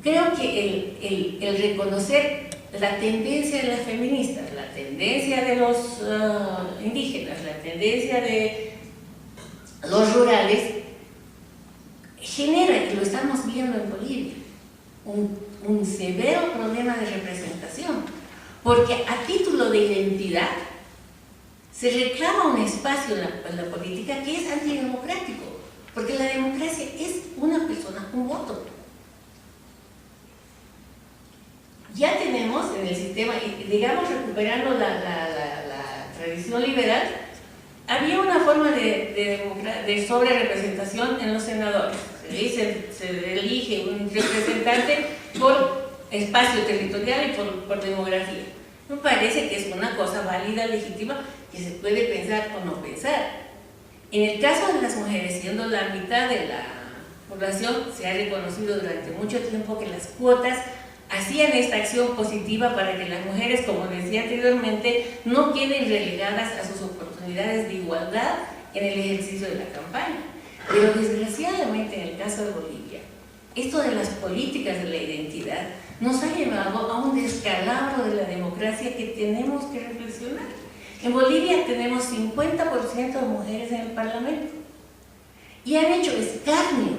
Speaker 4: Creo que el reconocer la tendencia de las feministas, la tendencia de los indígenas, la tendencia de los rurales, genera, y lo estamos viendo en Bolivia, un severo problema de representación, porque a título de identidad se reclama un espacio en la política que es antidemocrático, porque la democracia es una persona, un voto. Ya tenemos en el sistema, digamos recuperando la tradición liberal, había una forma de sobre-representación en los senadores. Se elige un representante por espacio territorial y por demografía. Me parece que es una cosa válida, legítima, que se puede pensar o no pensar. En el caso de las mujeres, siendo la mitad de la población, se ha reconocido durante mucho tiempo que las cuotas hacían esta acción positiva para que las mujeres, como decía anteriormente, no queden relegadas a sus oportunidades de igualdad en el ejercicio de la campaña. Pero desgraciadamente en el caso de Bolivia, esto de las políticas de la identidad nos ha llevado a un descalabro de la democracia que tenemos que reflexionar. En Bolivia tenemos 50% de mujeres en el Parlamento y han hecho escarnio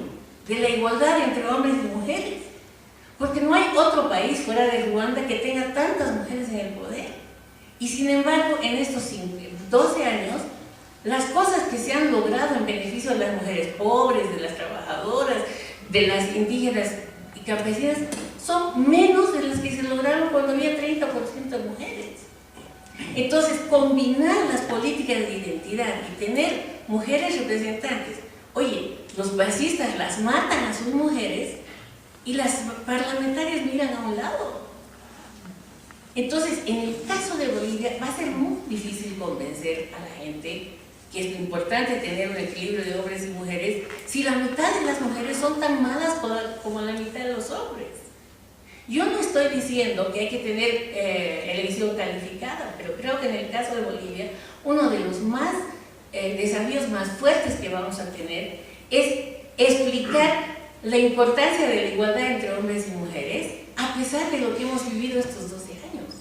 Speaker 4: de la igualdad entre hombres y mujeres, porque no hay otro país fuera de Ruanda que tenga tantas mujeres en el poder. Y sin embargo, en estos 12 años, las cosas que se han logrado en beneficio de las mujeres pobres, de las trabajadoras, de las indígenas y campesinas, son menos de las que se lograron cuando había 30% de mujeres. Entonces, combinar las políticas de identidad y tener mujeres representantes, oye, los fascistas las matan a sus mujeres y las parlamentarias miran a un lado. Entonces, en el caso de Bolivia va a ser muy difícil convencer a la gente que es importante tener un equilibrio de hombres y mujeres, si la mitad de las mujeres son tan malas como la mitad de los hombres? Yo no estoy diciendo que hay que tener elección calificada, pero creo que en el caso de Bolivia, uno de los desafíos más fuertes que vamos a tener es explicar la importancia de la igualdad entre hombres y mujeres, a pesar de lo que hemos vivido estos 12 años,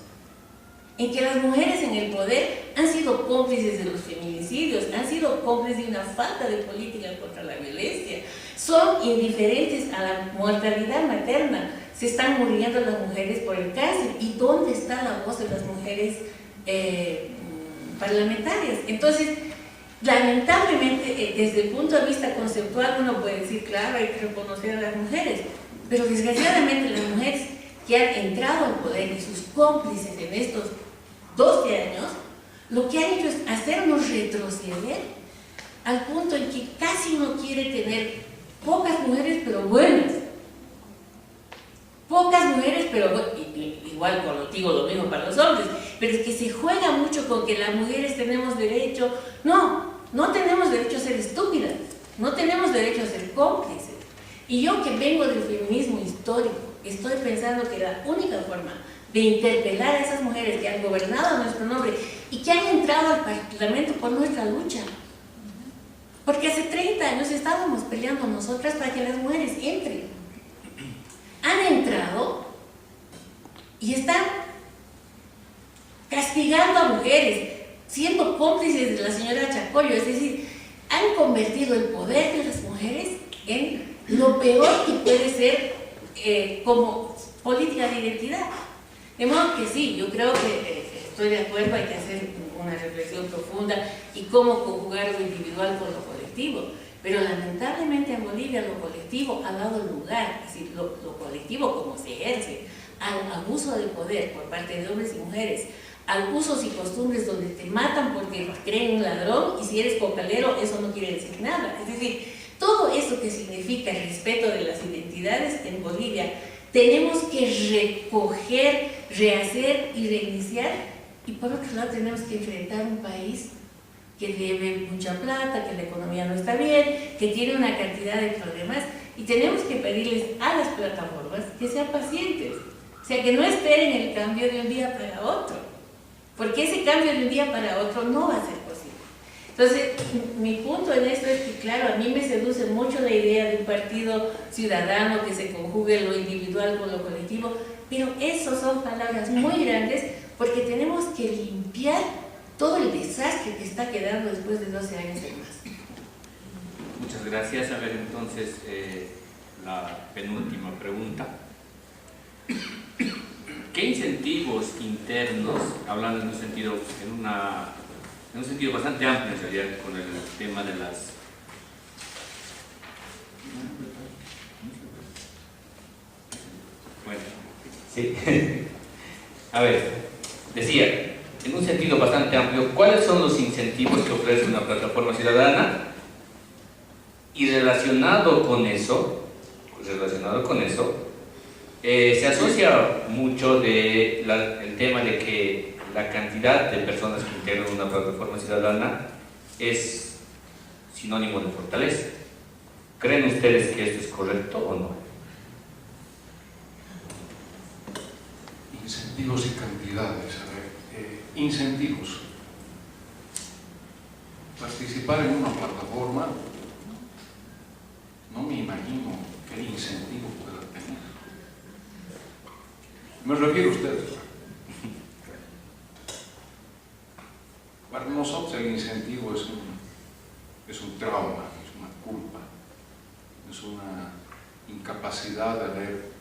Speaker 4: en que las mujeres en el poder han sido cómplices de los feminicidios, han sido cómplices de una falta de política contra la violencia, son indiferentes a la mortalidad materna, se están muriendo las mujeres por el cáncer. ¿Y dónde está la voz de las mujeres parlamentarias? Entonces, lamentablemente, desde el punto de vista conceptual, uno puede decir, claro, hay que reconocer a las mujeres, pero desgraciadamente las mujeres que han entrado al poder y sus cómplices en estos 12 años, lo que han hecho es hacernos retroceder al punto en que casi uno quiere tener pocas mujeres, pero buenas. Pocas mujeres, pero igual digo lo mismo para los hombres, pero es que se juega mucho con que las mujeres tenemos derecho. No tenemos derecho a ser estúpidas, no tenemos derecho a ser cómplices. Y yo, que vengo del feminismo histórico, estoy pensando que la única forma de interpelar a esas mujeres que han gobernado a nuestro nombre y que han entrado al Parlamento por nuestra lucha, porque hace 30 años estábamos peleando nosotras para que las mujeres entren. Han entrado y están castigando a mujeres, siendo cómplices de la señora Chacollo, es decir, han convertido el poder de las mujeres en lo peor que puede ser como política de identidad. De modo que sí, yo creo que estoy de acuerdo, hay que hacer una reflexión profunda y cómo conjugar lo individual con lo colectivo. Pero lamentablemente en Bolivia lo colectivo ha dado lugar, es decir, lo colectivo como se ejerce, al abuso del poder por parte de hombres y mujeres, al usos y costumbres donde te matan porque creen un ladrón, y si eres cocalero eso no quiere decir nada. Es decir, todo eso que significa el respeto de las identidades en Bolivia, tenemos que recoger, rehacer y reiniciar, y por otro lado tenemos que enfrentar un país que debe mucha plata, que la economía no está bien, que tiene una cantidad de problemas, y tenemos que pedirles a las plataformas que sean pacientes, o sea, que no esperen el cambio de un día para otro, porque ese cambio de un día para otro no va a ser posible. Entonces, mi punto en esto es que, claro, a mí me seduce mucho la idea de un partido ciudadano que se conjugue lo individual con lo colectivo, pero eso son palabras muy grandes, porque tenemos que limpiar todo el desastre que está quedando después de 12 años y más.
Speaker 1: Muchas gracias. A ver, entonces, la penúltima pregunta. ¿Qué incentivos internos, hablando en un sentido bastante amplio en realidad, con el tema de las... Bueno, sí. A ver, decía, en un sentido bastante amplio, ¿cuáles son los incentivos que ofrece una plataforma ciudadana? Y relacionado con eso, se asocia mucho el tema de que la cantidad de personas que integran una plataforma ciudadana es sinónimo de fortaleza. ¿Creen ustedes que esto es correcto o no?
Speaker 2: Incentivos y cantidades. A ver, incentivos. Participar en una plataforma, no me imagino qué incentivo pueda tener. Me refiero a ustedes. Para nosotros el incentivo es un trauma, es una culpa, es una incapacidad de haber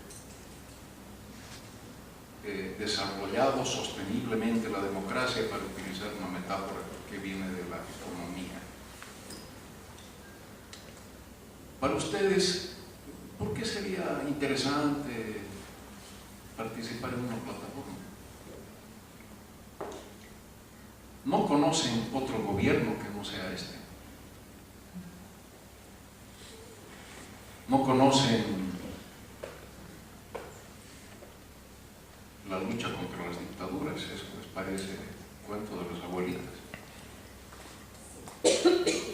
Speaker 2: desarrollado sosteniblemente la democracia, para utilizar una metáfora que viene de la economía. Para ustedes, ¿por qué sería interesante participar en una plataforma? ¿No conocen otro gobierno que no sea este? ¿No conocen la lucha contra las dictaduras? Eso les parece cuento de los abuelitas.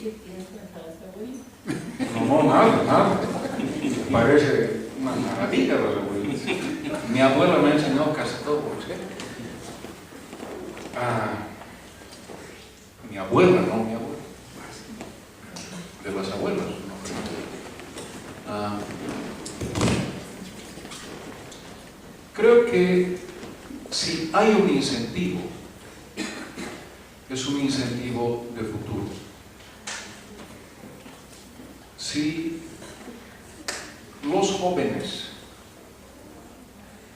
Speaker 4: decir que es una falacia abuelita.
Speaker 2: No, nada. Parece una maravilla los abuelitos. Mi abuela me enseñó casi todo, ¿sí? Mi abuela, no mi abuela. De las abuelas, no. Creo que si hay un incentivo, es un incentivo de futuro. Si los jóvenes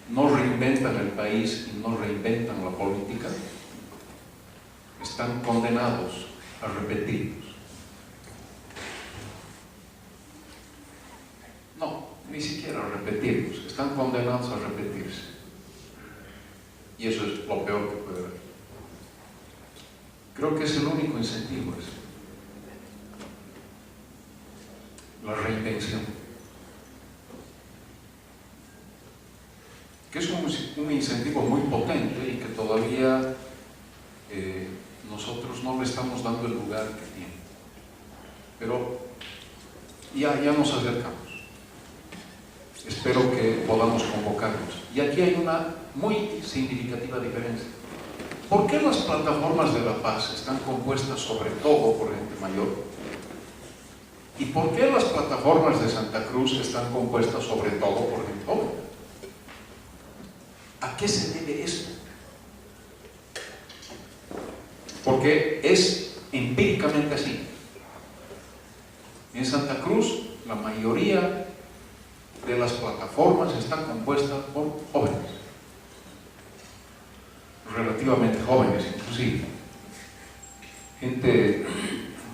Speaker 2: no reinventan el país y no reinventan la política, están condenados a repetirlos. No, ni siquiera a repetirlos, están condenados a repetirse. Y eso es lo peor que puede haber. Creo que es el único incentivo, es la reinvención. Que es un incentivo muy potente y que todavía nosotros no le estamos dando el lugar que tiene. Pero ya nos acercamos. Espero que podamos convocarnos. Y aquí hay una muy significativa diferencia. ¿Por qué las plataformas de la paz están compuestas sobre todo por gente mayor? ¿Y por qué las plataformas de Santa Cruz están compuestas sobre todo por gente joven? ¿A qué se debe esto? Porque es empíricamente así. En Santa Cruz, la mayoría de las plataformas están compuestas por jóvenes, relativamente jóvenes inclusive, gente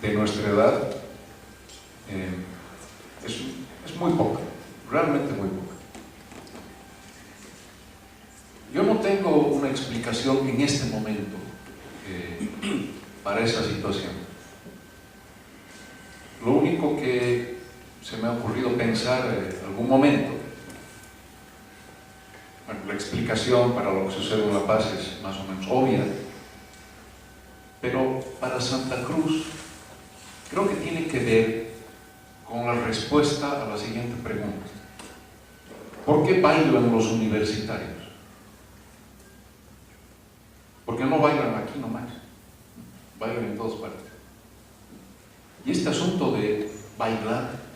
Speaker 2: de nuestra edad. Es muy poca, realmente muy poca. Yo no tengo una explicación en este momento para esa situación. Lo único que se me ha ocurrido pensar en algún momento, bueno, la explicación para lo que sucede en La Paz es más o menos obvia, pero para Santa Cruz creo que tiene que ver con la respuesta a la siguiente pregunta: ¿por qué bailan los universitarios? Porque no bailan aquí nomás, bailan en todas partes. Y este asunto de bailar,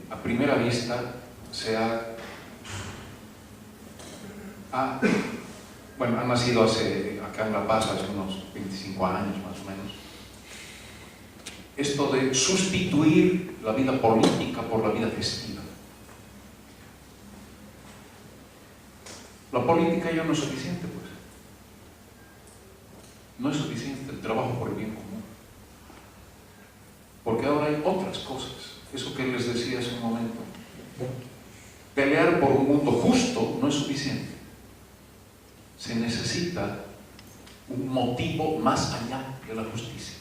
Speaker 2: a primera vista, ha nacido acá en La Paz hace unos 25 años más o menos. Esto de sustituir la vida política por la vida festiva. La política ya no es suficiente, pues. No es suficiente el trabajo por el bien común. Porque ahora hay otras cosas. Eso que les decía hace un momento. Pelear por un mundo justo no es suficiente. Se necesita un motivo más allá de la justicia.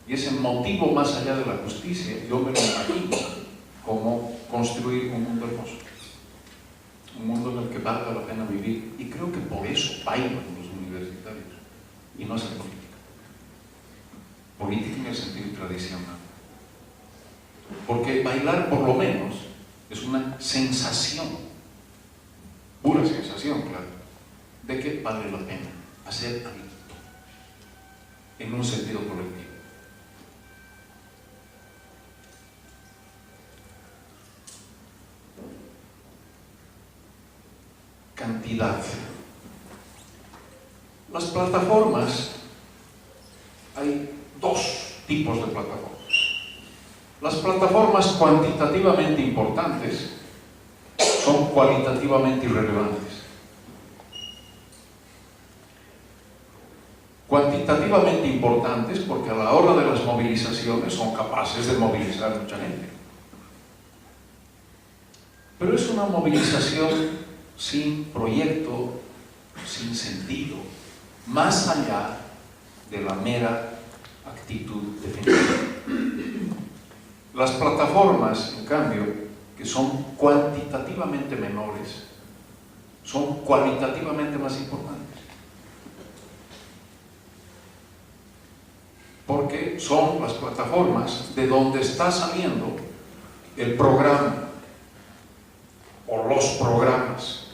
Speaker 2: Y ese motivo más allá de la justicia, yo me lo imagino como construir un mundo hermoso. Un mundo en el que valga la pena vivir. Y creo que por eso bailan los universitarios y no hacen política. Política en el sentido tradicional. Porque bailar, por lo menos, es una sensación, pura sensación, claro, de que vale la pena hacer algo en un sentido colectivo. Cantidad. Las plataformas, hay dos tipos de plataformas. Las plataformas cuantitativamente importantes son cualitativamente irrelevantes. Cuantitativamente importantes porque a la hora de las movilizaciones son capaces de movilizar mucha gente. Pero es una movilización sin proyecto, sin sentido, más allá de la mera actitud defensiva. Las plataformas, en cambio, que son cuantitativamente menores, son cualitativamente más importantes. porque son las plataformas de donde está saliendo el programa o los programas,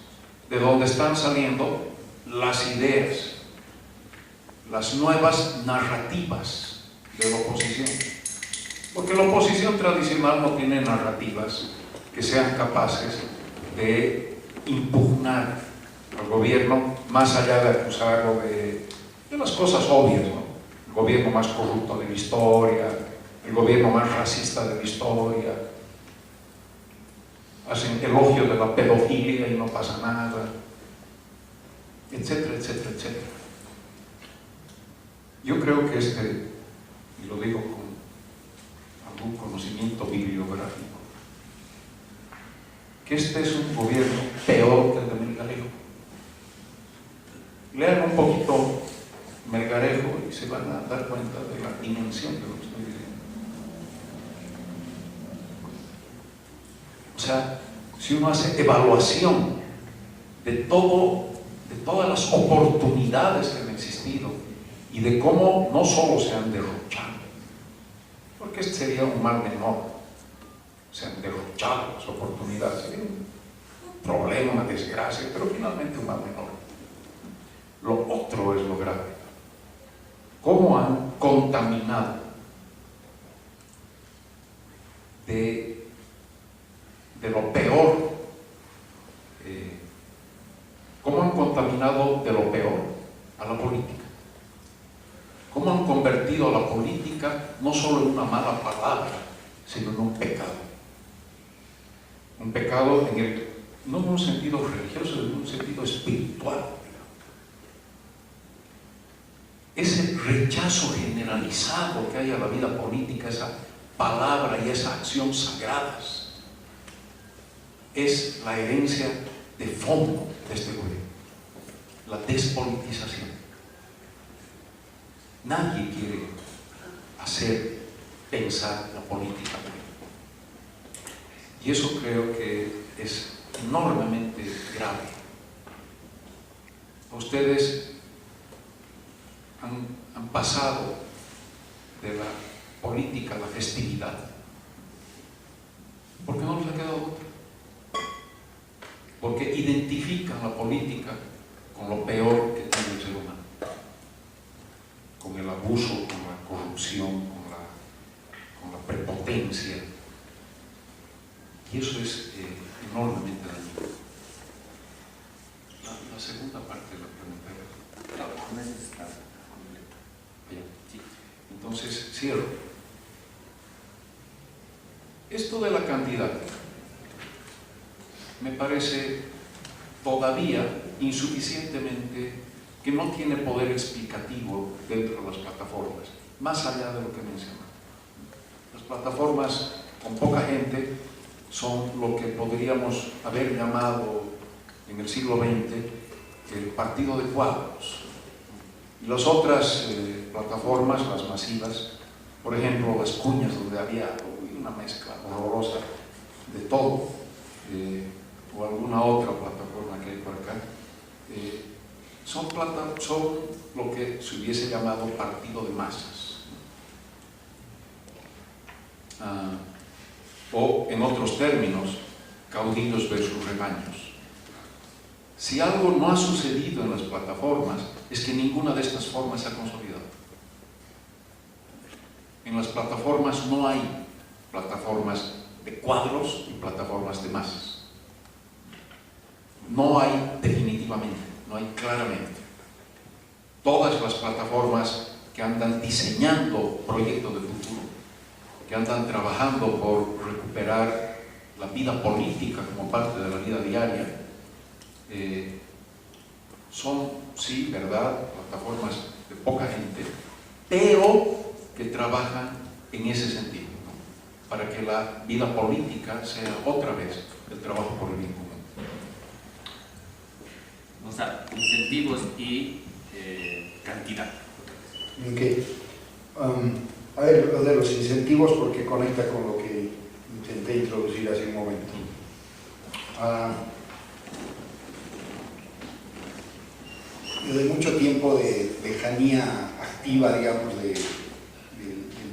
Speaker 2: de donde están saliendo las ideas, las nuevas narrativas de la oposición. Porque la oposición tradicional no tiene narrativas que sean capaces de impugnar al gobierno, más allá de acusarlo de las cosas obvias, ¿no? El gobierno más corrupto de la historia, el gobierno más racista de la historia, hacen elogio de la pedofilia y no pasa nada, etcétera, etcétera, etcétera. Yo creo que y lo digo con algún conocimiento bibliográfico, que este es un gobierno peor que el de Melgarejo. Lean un poquito Melgarejo y se van a dar cuenta de la dimensión de lo que estoy diciendo. O sea, si uno hace evaluación de todas las oportunidades que han existido y de cómo no solo se han derrochado, porque este sería un mal menor, se han derrochado las oportunidades, sería un problema, una desgracia, pero finalmente un mal menor. Lo otro es lo grave. ¿Cómo han contaminado de lo peor? ¿Cómo han contaminado de lo peor a la política? ¿Cómo han convertido a la política no solo en una mala palabra, sino en un pecado? Un pecado no en un sentido religioso, sino en un sentido espiritual. Ese rechazo generalizado que hay a la vida política, esa palabra y esa acción sagradas, es la herencia de fondo de este gobierno, la despolitización. Nadie quiere hacer pensar la política. Y eso creo que es enormemente grave. Ustedes han pasado de la política a la festividad. ¿Por qué no les ha quedado otra? Porque identifican la política con lo peor que tiene el ser humano, con el abuso, con la corrupción, con la prepotencia, y eso es enormemente dañino. La segunda parte de la pregunta era, con eso está completa. Sí. Entonces, cierro. Esto de la cantidad me parece todavía insuficientemente, que no tiene poder explicativo dentro de las plataformas, más allá de lo que mencionaba. Las plataformas con poca gente son lo que podríamos haber llamado en el siglo XX el partido de cuadros. Y las otras plataformas, las masivas, por ejemplo las cuñas, donde había una mezcla horrorosa de todo, o alguna otra plataforma que hay por acá, son lo que se hubiese llamado partido de masas. O en otros términos, caudillos versus rebaños. Si algo no ha sucedido en las plataformas, es que ninguna de estas formas se ha consolidado. En las plataformas no hay plataformas de cuadros y plataformas de masas. No hay definitivamente, no hay claramente. Todas las plataformas que andan diseñando proyectos de futuro, que andan trabajando por recuperar la vida política como parte de la vida diaria, son, sí, verdad, plataformas de poca gente, pero que trabajan en ese sentido, ¿no? Para que la vida política sea otra vez el trabajo por el bien común.
Speaker 1: O sea, incentivos y cantidad.
Speaker 3: Okay. A ver, lo de los incentivos, porque conecta con lo que intenté introducir hace un momento. De mucho tiempo de lejanía activa, digamos,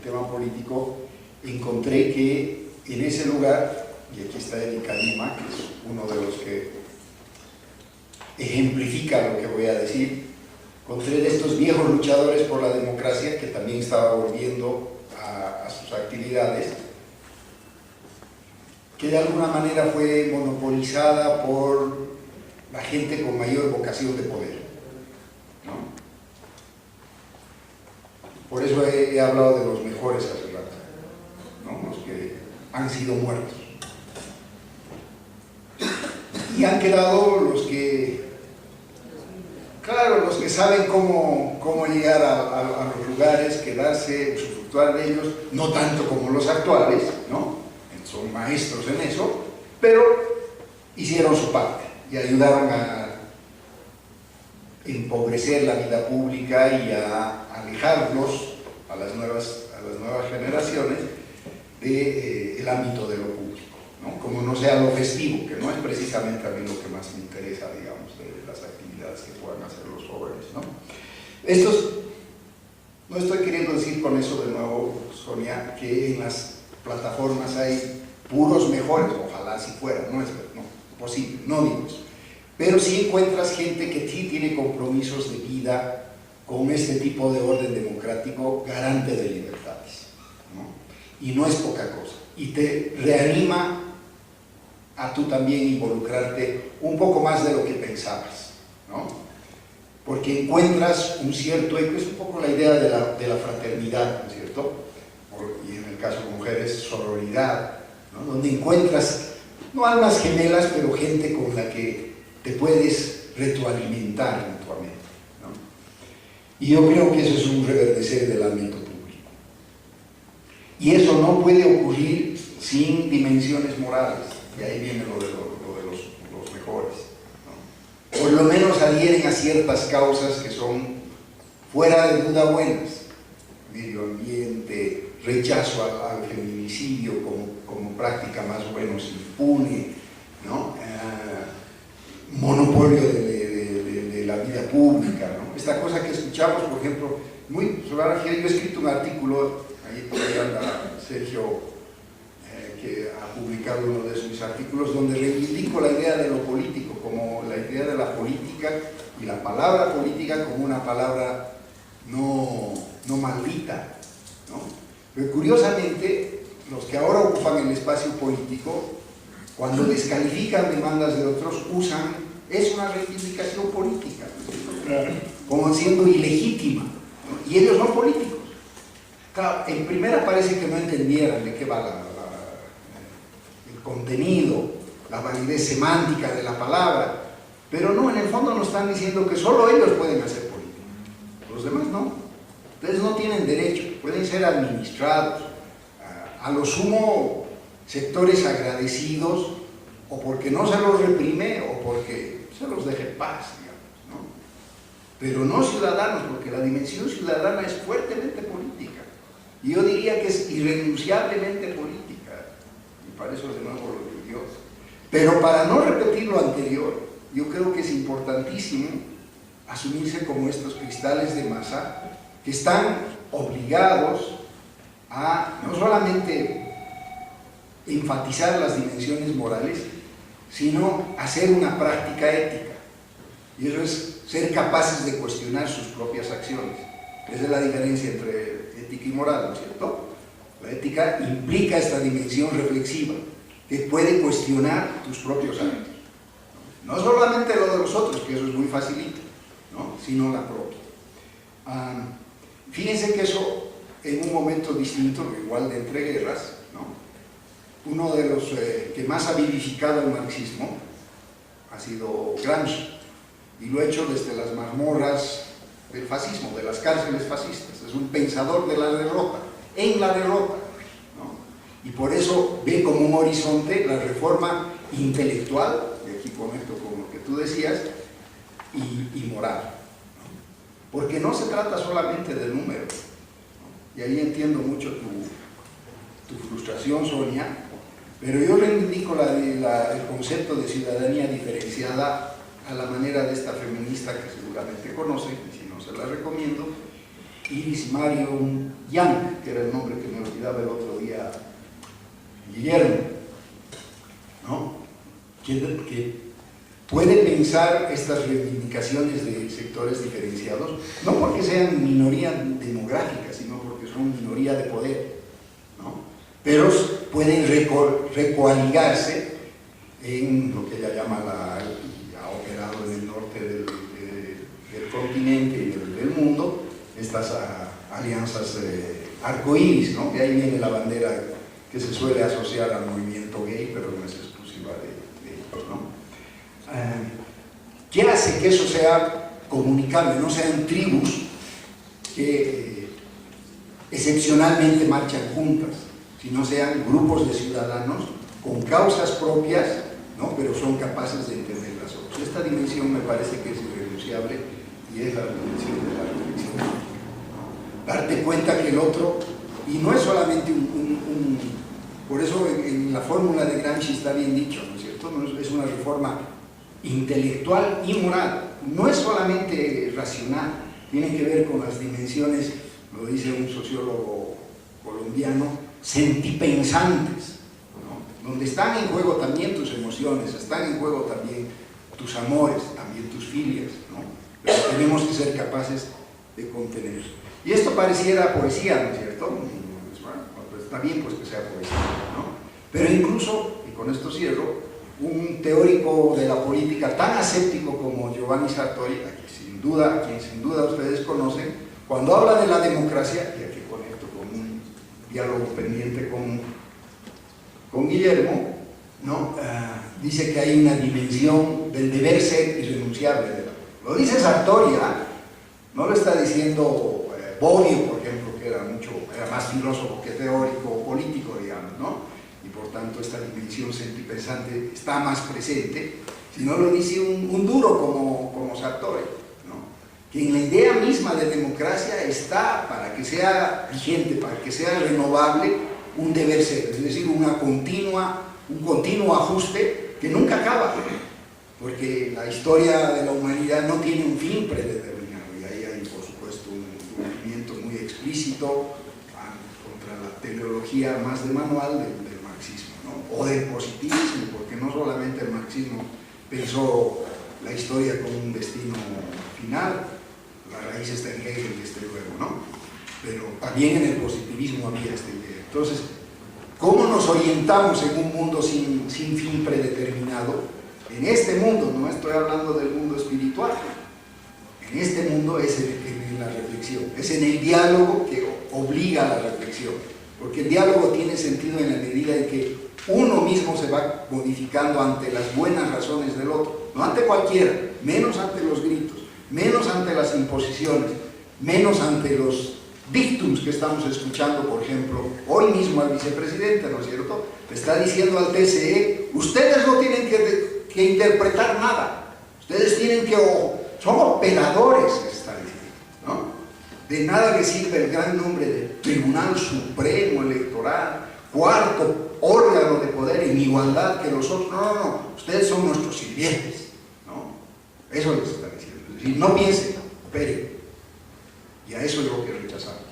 Speaker 3: tema político, encontré que en ese lugar, y aquí está Erika Lima, que es uno de los que ejemplifica lo que voy a decir, encontré de estos viejos luchadores por la democracia que también estaba volviendo a sus actividades, que de alguna manera fue monopolizada por la gente con mayor vocación de poder, ¿no? Por eso he hablado de los mejores hace rato, ¿no? Los que han sido muertos. Y han quedado los que, claro, los que saben cómo llegar a los lugares, quedarse, usufructuar de ellos, no tanto como los actuales, ¿no? Son maestros en eso, pero hicieron su parte y ayudaron a empobrecer la vida pública y a alejarlos a las nuevas generaciones del ámbito de lo público, ¿no? Como no sea lo festivo, que no es precisamente a mí lo que más me interesa, digamos, de las actividades que puedan hacer los jóvenes, ¿no? No estoy queriendo decir con eso de nuevo, Sonia, que en las plataformas hay puros mejores, ojalá si fuera, no es posible, no digo eso. Pero sí encuentras gente que sí tiene compromisos de vida con este tipo de orden democrático garante de libertades, ¿no? Y no es poca cosa. Y te reanima a tú también involucrarte un poco más de lo que pensabas, ¿no? Porque encuentras un cierto eco, es un poco la idea de la fraternidad, ¿no es cierto? Y en el caso de mujeres, sororidad, ¿no? Donde encuentras, no almas gemelas, pero gente con la que te puedes retroalimentar mutuamente, ¿no? Y yo creo que eso es un reverdecer del ámbito público. Y eso no puede ocurrir sin dimensiones morales, y ahí viene lo de los mejores, ¿no? Por lo menos adhieren a ciertas causas que son fuera de duda buenas: medio ambiente, rechazo al feminicidio como práctica más o menos impune, ¿no? Monopolio de la vida pública, ¿no? Esta cosa que escuchamos, por ejemplo, yo he escrito un artículo, ahí todavía anda Sergio, que ha publicado uno de sus artículos, donde reivindico la idea de lo político, como la idea de la política y la palabra política como una palabra no maldita, ¿no? Pero curiosamente, los que ahora ocupan el espacio político, cuando descalifican demandas de otros, es una reivindicación política, como siendo ilegítima, ¿no? Y ellos son políticos. Claro, en primera parece que no entendieran de qué va el contenido, la validez semántica de la palabra, pero no, en el fondo nos están diciendo que solo ellos pueden hacer política, los demás no. Ustedes no tienen derecho, pueden ser administrados, a lo sumo sectores agradecidos, o porque no se los reprime o porque se los deje en paz, digamos, ¿no? Pero no ciudadanos, porque la dimensión ciudadana es fuertemente política, y yo diría que es irrenunciablemente política, y para eso de nuevo lo de Dios. Pero para no repetir lo anterior, yo creo que es importantísimo asumirse como estos cristales de masa que están obligados a no solamente enfatizar las dimensiones morales, sino hacer una práctica ética. Y eso es ser capaces de cuestionar sus propias acciones. Esa es la diferencia entre ética y moral, ¿no es cierto? La ética implica esta dimensión reflexiva, que puede cuestionar tus propios actos. No solamente lo de los otros, que eso es muy facilito, ¿no? Sino la propia. Fíjense que eso, en un momento distinto, igual de entreguerras, ¿no? Uno de los que más ha vivificado el marxismo ha sido Gramsci, y lo ha hecho desde las mazmorras del fascismo, de las cárceles fascistas. Es un pensador de la derrota, en la derrota, ¿no? Y por eso ve como un horizonte la reforma intelectual, y aquí conecto con lo que tú decías, y moral, ¿no? Porque no se trata solamente de números, ¿no? Y ahí entiendo mucho tu frustración, Sonia, pero yo reivindico el concepto de ciudadanía diferenciada a la manera de esta feminista que seguramente conocen, y si no se la recomiendo, Iris Marion Yang, que era el nombre que me olvidaba el otro día, Guillermo, ¿no? Que puede pensar estas reivindicaciones de sectores diferenciados, no porque sean minoría demográfica, sino porque son minoría de poder, ¿no? Pero pueden recoaligarse en lo que ella llama ha operado en el norte del continente y del mundo, estas alianzas arcoíris, ¿no? De ahí viene la bandera que se suele asociar al movimiento gay, pero no es exclusiva de ellos, ¿no? ¿Qué hace que eso sea comunicable? No sean tribus que excepcionalmente marchan juntas, sino sean grupos de ciudadanos con causas propias, ¿no? Pero son capaces de entender las otras. Esta dimensión me parece que es irrenunciable y es la dimensión de la reflexión, ¿no? Darte cuenta que el otro, y no es solamente por eso en la fórmula de Gramsci está bien dicho, ¿no es cierto? No es una reforma intelectual y moral, no es solamente racional, tiene que ver con las dimensiones, lo dice un sociólogo colombiano, sentipensantes, ¿no? Donde están en juego también tus emociones, están en juego también tus amores, también tus filias, ¿no? Pero tenemos que ser capaces de contener. Y esto pareciera poesía, ¿no es cierto? Pues está bien pues que sea poesía, ¿no? Pero incluso, y con esto cierro, un teórico de la política tan aséptico como Giovanni Sartori, a quien sin duda ustedes conocen, cuando habla de la democracia, y aquí conecto con un diálogo pendiente con Guillermo, ¿no? Dice que hay una dimensión del deber ser irrenunciable. Lo dice Sartori, no lo está diciendo Bobbio, por ejemplo, que era más filósofo que teórico o político, digamos, ¿no? Y por tanto esta dimensión sentipensante está más presente, sino lo dice un duro como Sartori, ¿no? Que en la idea misma de democracia está, para que sea vigente, para que sea renovable, un deber ser, es decir, un continuo ajuste que nunca acaba, porque la historia de la humanidad no tiene un fin predeterminado, y ahí hay por supuesto un movimiento muy explícito contra la teleología más de manual del marxismo, ¿no? O del positivismo, porque no solamente el marxismo pensó la historia como un destino final, la raíz está en Hegel desde luego, ¿no? Pero también en el positivismo había esta idea. Entonces, ¿cómo nos orientamos en un mundo sin fin predeterminado? En este mundo, no estoy hablando del mundo espiritual, en este mundo es en la reflexión, es en el diálogo que obliga a la reflexión, porque el diálogo tiene sentido en la medida en que uno mismo se va modificando ante las buenas razones del otro, no ante cualquiera, menos ante los gritos, menos ante las imposiciones, menos ante los dictums que estamos escuchando, por ejemplo, hoy mismo al vicepresidente, ¿no es cierto? Le está diciendo al TSE, ustedes no tienen que interpretar nada, ustedes tienen que, son operadores, está diciendo, ¿no? De nada les sirve el gran nombre de Tribunal Supremo Electoral, cuarto órgano de poder en igualdad que los otros, no, ustedes son nuestros sirvientes, ¿no? Eso les está diciendo, es decir, no piensen, operen. Y a eso es lo que rechazamos.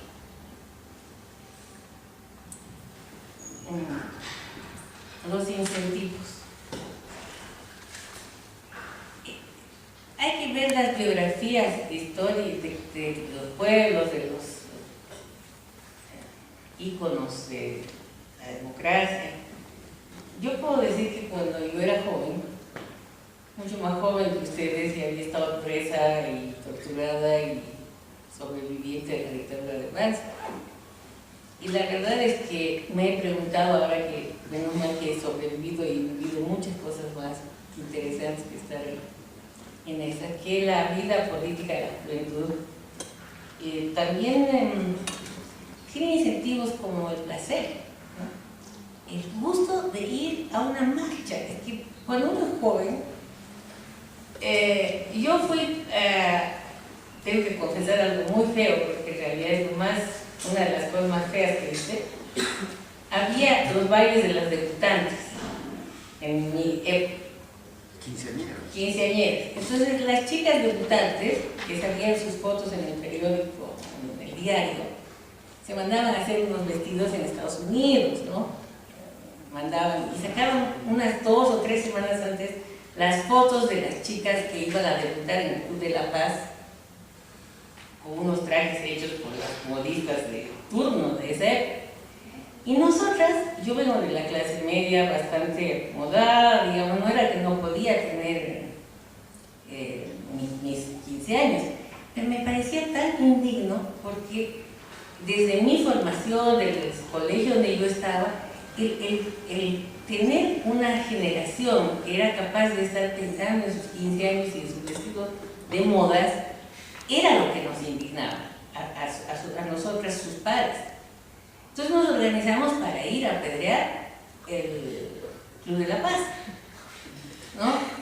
Speaker 4: Los incentivos. Hay que ver las biografías de historia de los pueblos, de los íconos de la democracia. Yo puedo decir que cuando yo era joven, mucho más joven que ustedes, y había estado presa y torturada y sobreviviente de la dictadura de Francia. Y la verdad es que me he preguntado, ahora que menos mal que he sobrevivido y vivido muchas cosas más interesantes que estar en esa, que la vida política de la juventud también tiene incentivos como el placer, ¿no? El gusto de ir a una marcha. Es que cuando uno es joven, yo fui tengo que confesar algo muy feo, porque en realidad es una de las cosas más feas que hice. Había los bailes de las debutantes en mi época. Quinceañeras. Entonces las chicas debutantes, que salían sus fotos en el periódico, en el diario, se mandaban a hacer unos vestidos en Estados Unidos, ¿no? Mandaban y sacaban unas 2 o 3 semanas antes las fotos de las chicas que iban a debutar en el Club de La Paz con unos trajes hechos por las modistas de turno de esa época. Y nosotras, yo vengo de la clase media bastante acomodada, digamos, no era que no podía tener mis 15 años, pero me parecía tan indigno porque desde mi formación, desde el colegio donde yo estaba, el tener una generación que era capaz de estar pensando en sus 15 años y en sus vestidos de modas, era lo que nos indignaba a nosotras, sus padres. Entonces nos organizamos para ir a apedrear el Club de La Paz, ¿no?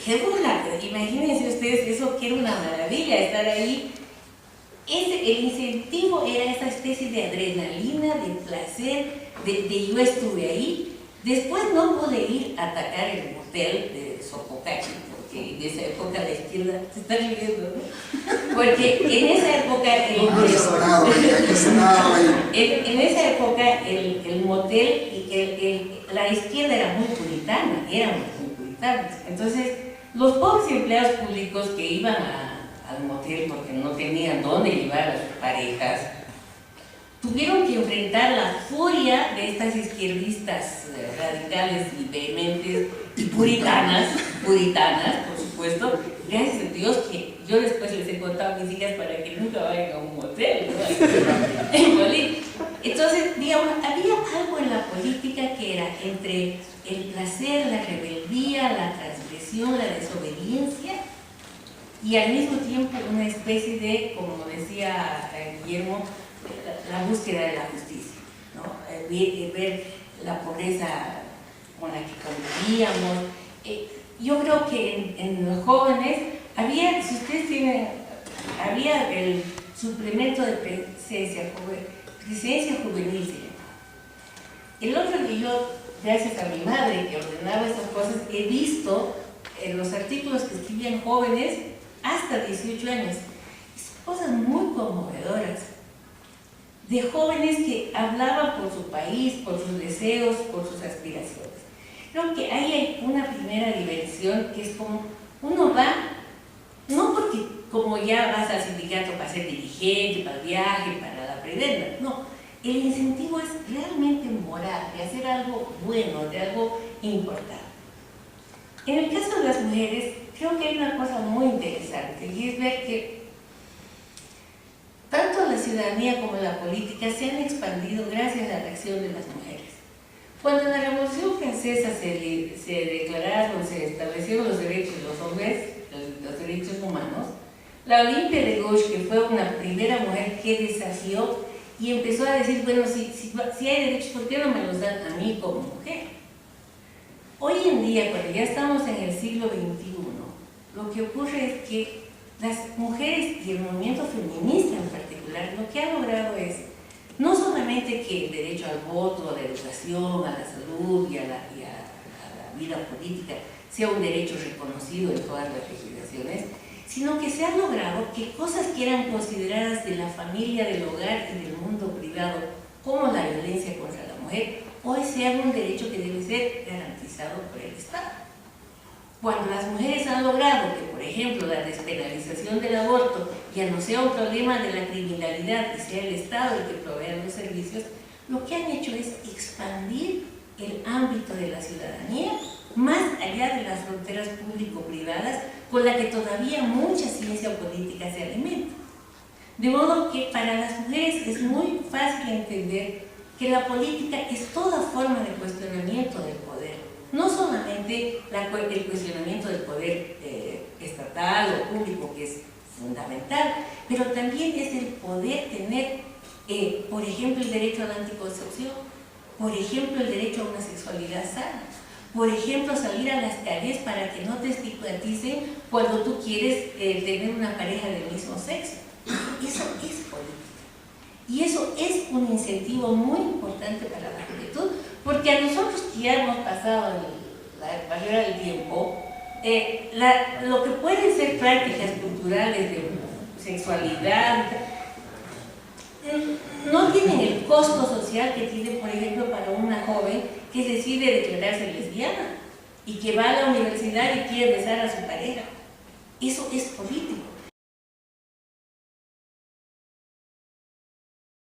Speaker 4: Imagínense ustedes, eso que era una maravilla, estar ahí. El incentivo era esa especie de adrenalina, de placer, de yo estuve ahí. Después no pude ir a atacar el motel de Sopocachi, porque en esa época la izquierda se está viviendo, ¿no? Porque en esa época el motel y la izquierda era muy puritana, éramos muy puritanos. Entonces, los pobres empleados públicos que iban al motel porque no tenían dónde llevar a sus parejas, tuvieron que enfrentar la furia de estas izquierdistas radicales y vehementes y puritanas, por supuesto. Gracias a Dios que yo después les he contado a mis hijas para que nunca vayan a un motel, ¿no? En Bolivia. Entonces, digamos, había algo en la política que era entre el placer, la rebeldía, la transgresión, la desobediencia, y al mismo tiempo una especie de, como decía Guillermo, la búsqueda de la justicia, ¿no? Ver la pobreza con la que convivíamos. Yo creo que en los jóvenes había, si ustedes tienen, había el suplemento de presencia juvenil, se llama. El otro que yo, gracias a mi madre que ordenaba esas cosas, he visto en los artículos que escribían jóvenes hasta 18 años. Son cosas muy conmovedoras, de jóvenes que hablaban por su país, por sus deseos, por sus aspiraciones. Creo que ahí hay una primera diversión que es como uno va, no porque como ya vas al sindicato para ser dirigente, para el viaje, para la prebenda, no. El incentivo es realmente moral, de hacer algo bueno, de algo importante. En el caso de las mujeres, creo que hay una cosa muy interesante y es ver que tanto la ciudadanía como la política se han expandido gracias a la acción de las mujeres. Cuando en la Revolución Francesa se declararon, se establecieron los derechos de los hombres, los derechos humanos, la Olimpia de Gauche, que fue una primera mujer que desafió y empezó a decir, bueno, si hay derechos, ¿por qué no me los dan a mí como mujer? Hoy en día, cuando ya estamos en el siglo XXI, lo que ocurre es que las mujeres y el movimiento feminista en particular, lo que ha logrado es no solamente que el derecho al voto, a la educación, a la salud y a la vida política sea un derecho reconocido en todas las legislaciones, sino que se ha logrado que cosas que eran consideradas de la familia, del hogar y del mundo privado, como la violencia contra la mujer, hoy sean un derecho que debe ser garantizado por el Estado. Cuando las mujeres han logrado que, por ejemplo, la despenalización del aborto ya no sea un problema de la criminalidad y sea el Estado el que provea los servicios, lo que han hecho es expandir el ámbito de la ciudadanía más allá de las fronteras público-privadas con la que todavía mucha ciencia política se alimenta. De modo que para las mujeres es muy fácil entender que la política es toda forma de cuestionamiento del poder. No solamente el cuestionamiento del poder estatal o público, que es fundamental, pero también es el poder tener, por ejemplo, el derecho a la anticoncepción, por ejemplo, el derecho a una sexualidad sana, por ejemplo, salir a las calles para que no te estigmaticen cuando tú quieres tener una pareja del mismo sexo. Eso es política. Y eso es un incentivo muy importante para la juventud, porque a nosotros que ya hemos pasado la barrera del tiempo, lo que pueden ser prácticas culturales de sexualidad no tienen el costo social que tiene, por ejemplo, para una joven que decide declararse lesbiana y que va a la universidad y quiere besar a su pareja. Eso es político.